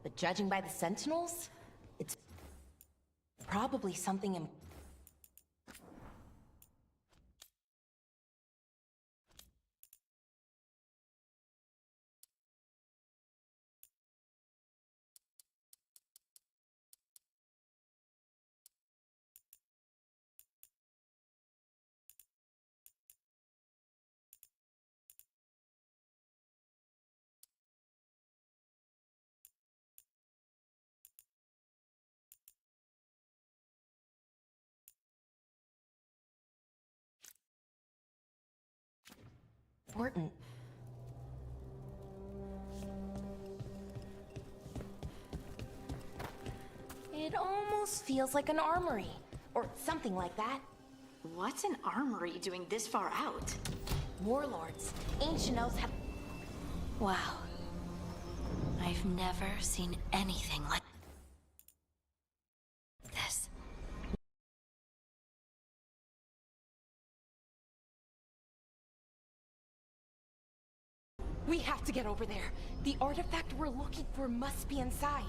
But judging by the sentinels, it's probably something important. It almost feels like an armory, or something like that. What's an armory doing this far out? Warlords, ancient elves have... Wow. I've never seen anything like this. We have to get over there. The artifact we're looking for must be inside.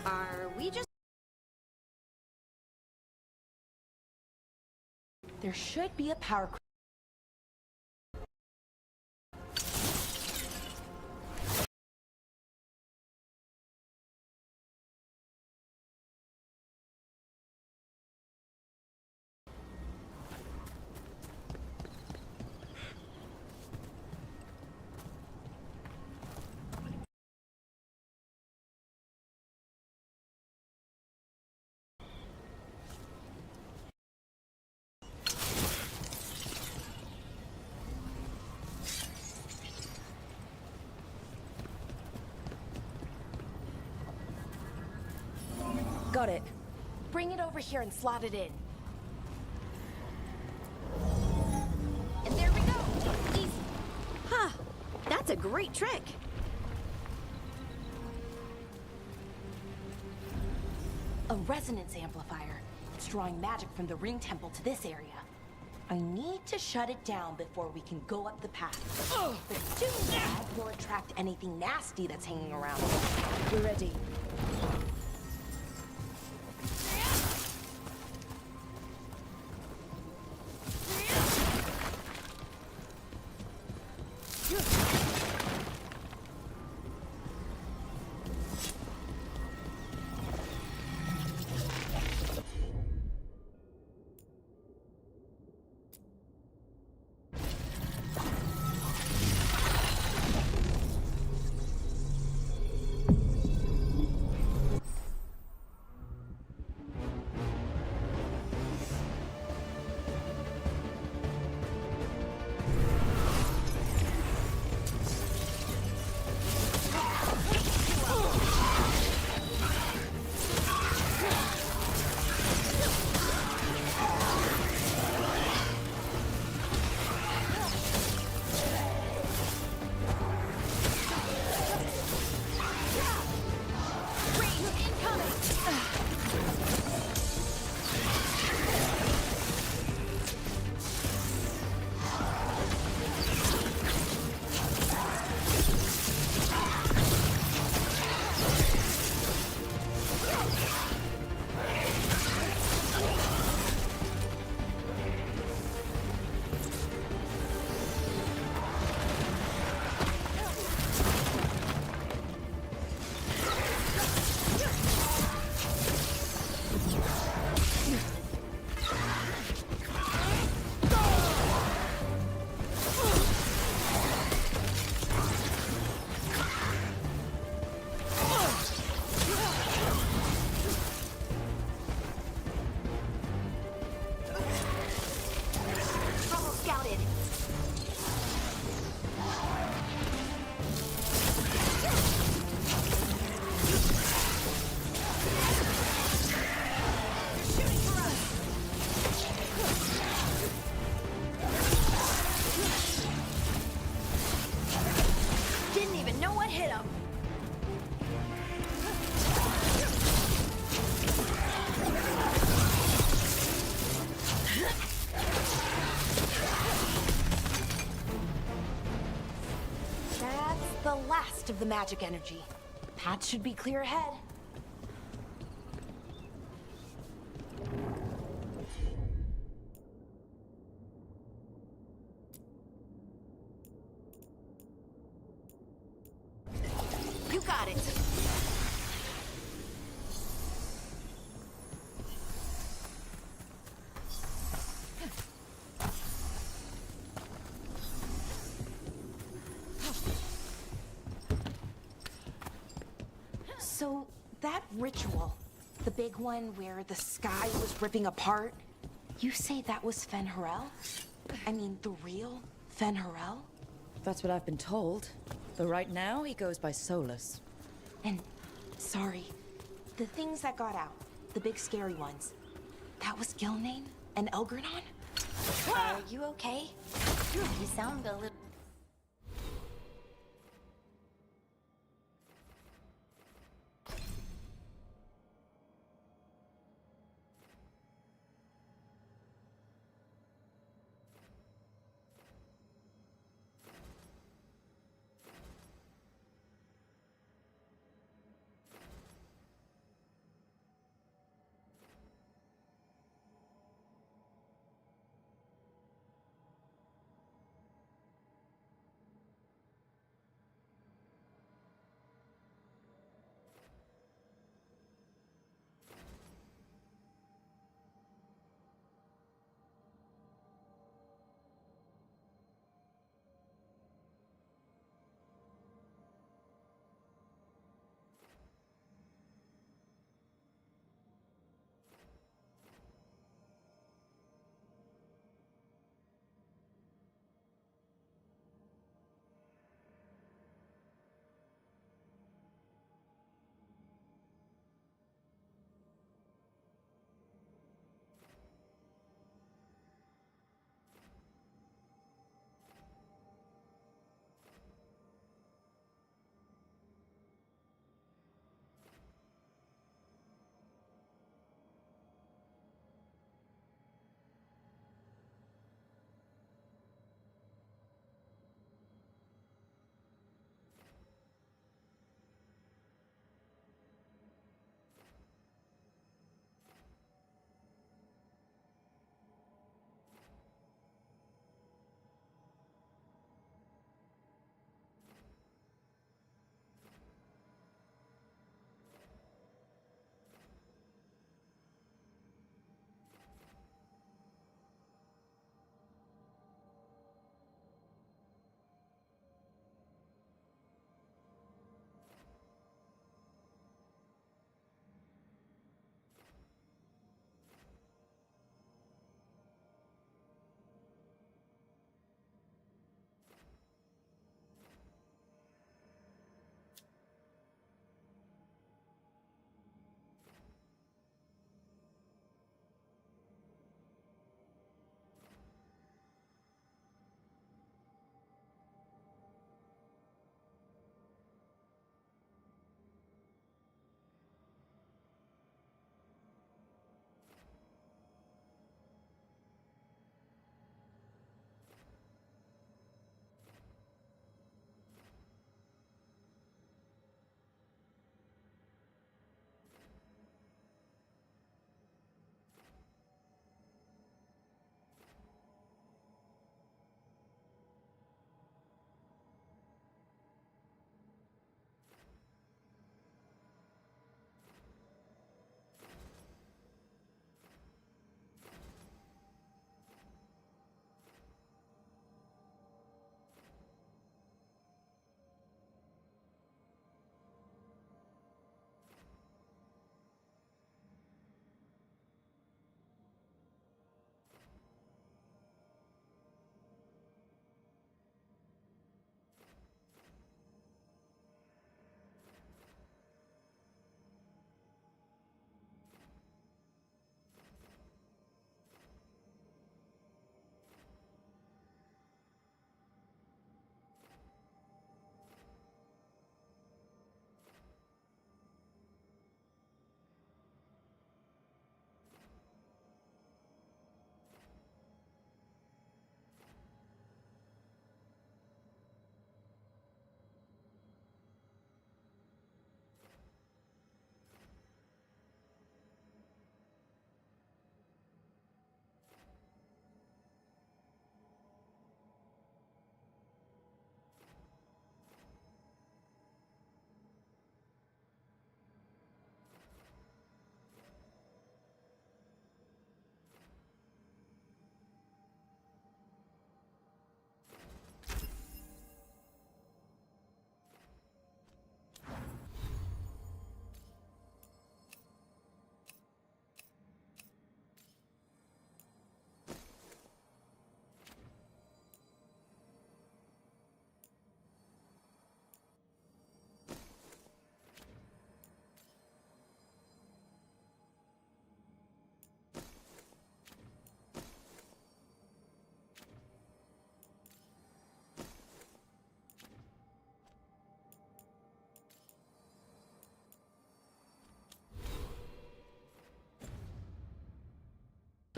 Are we just... There should be a power... Got it. Bring it over here and slot it in. And there we go! Easy! Huh. That's a great trick. A resonance amplifier. It's drawing magic from the ring temple to this area. I need to shut it down before we can go up the path. But doing that will attract anything nasty that's hanging around. We're ready. The last of the magic energy. Path should be clear ahead. You got it. So, that ritual, the big one where the sky was ripping apart, you say that was Fen Harel? I mean, the real Fen Harel? That's what I've been told. Though right now, he goes by Solus. And, sorry, the things that got out, the big scary ones, that was Gilnane and Elgranon? Are you okay? You sound a little...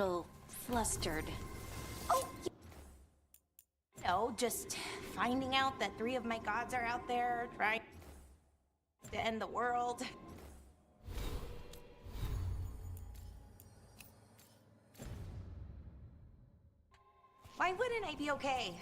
little flustered. Oh, no, just finding out that 3 of my gods are out there trying to end the world. Why wouldn't I be okay?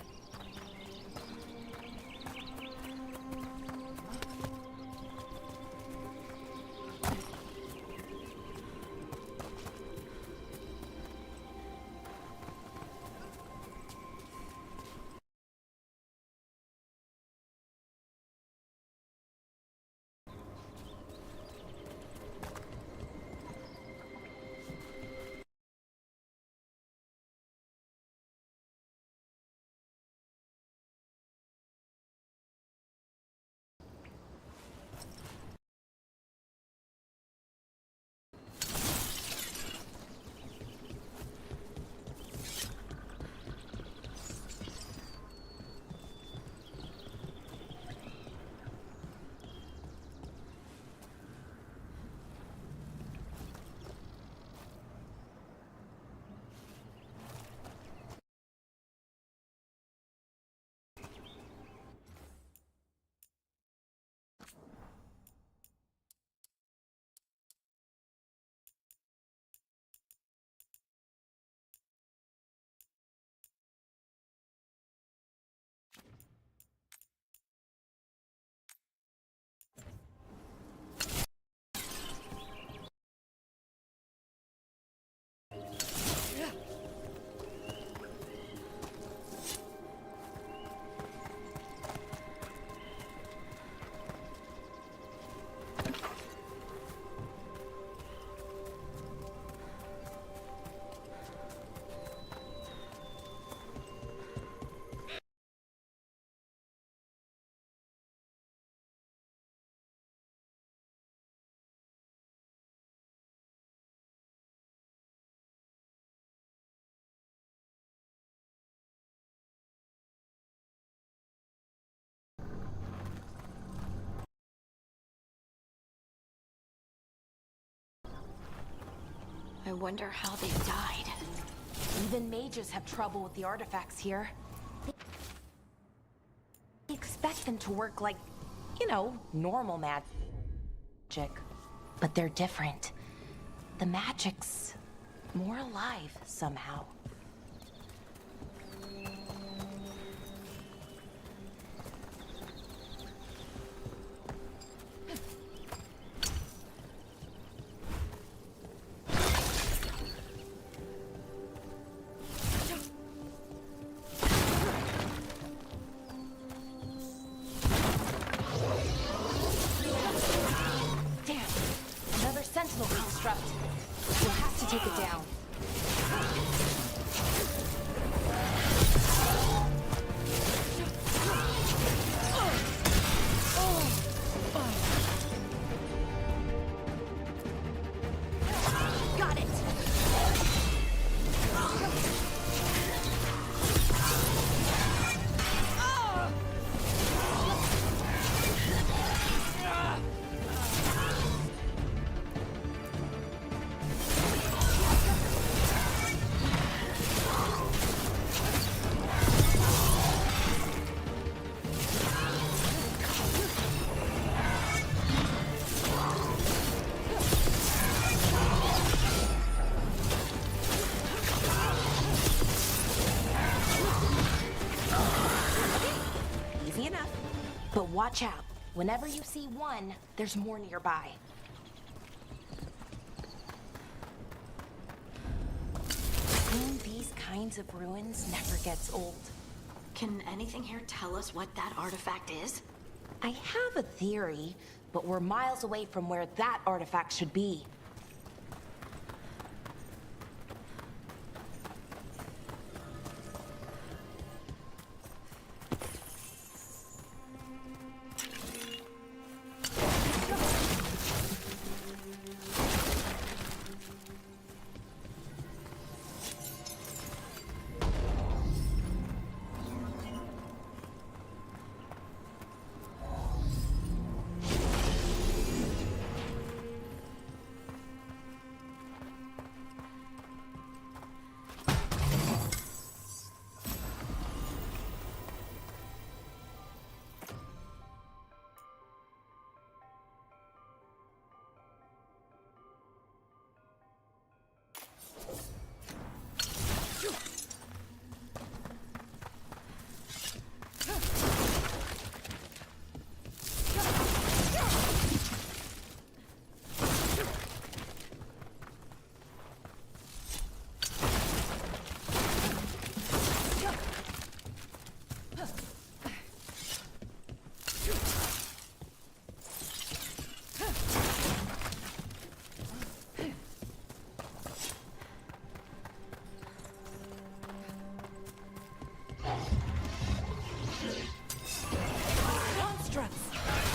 I wonder how they died. Even mages have trouble with the artifacts here. They expect them to work like, you know, normal magic. But they're different. The magic's more alive somehow. Sentinel construct. We'll have to take it down. Got it. But watch out. Whenever you see one, there's more nearby. Seeing these kinds of ruins never gets old. Can anything here tell us what that artifact is? I have a theory, but we're miles away from where that artifact should be.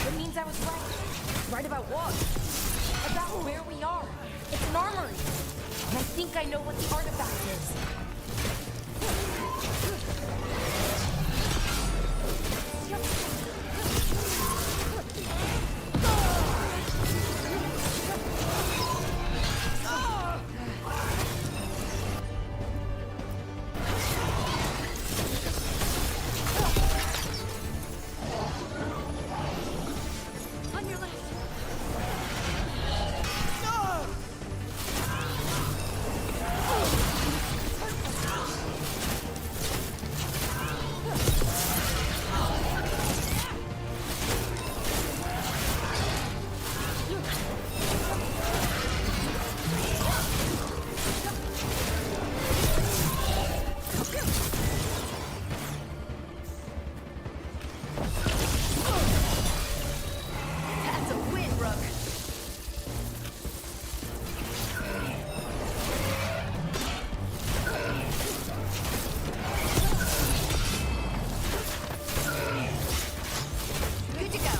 It means I was right. Right about what? About where we are. It's an armory. And I think I know what the artifact is. On your left. That's a win, Rook. Good to go.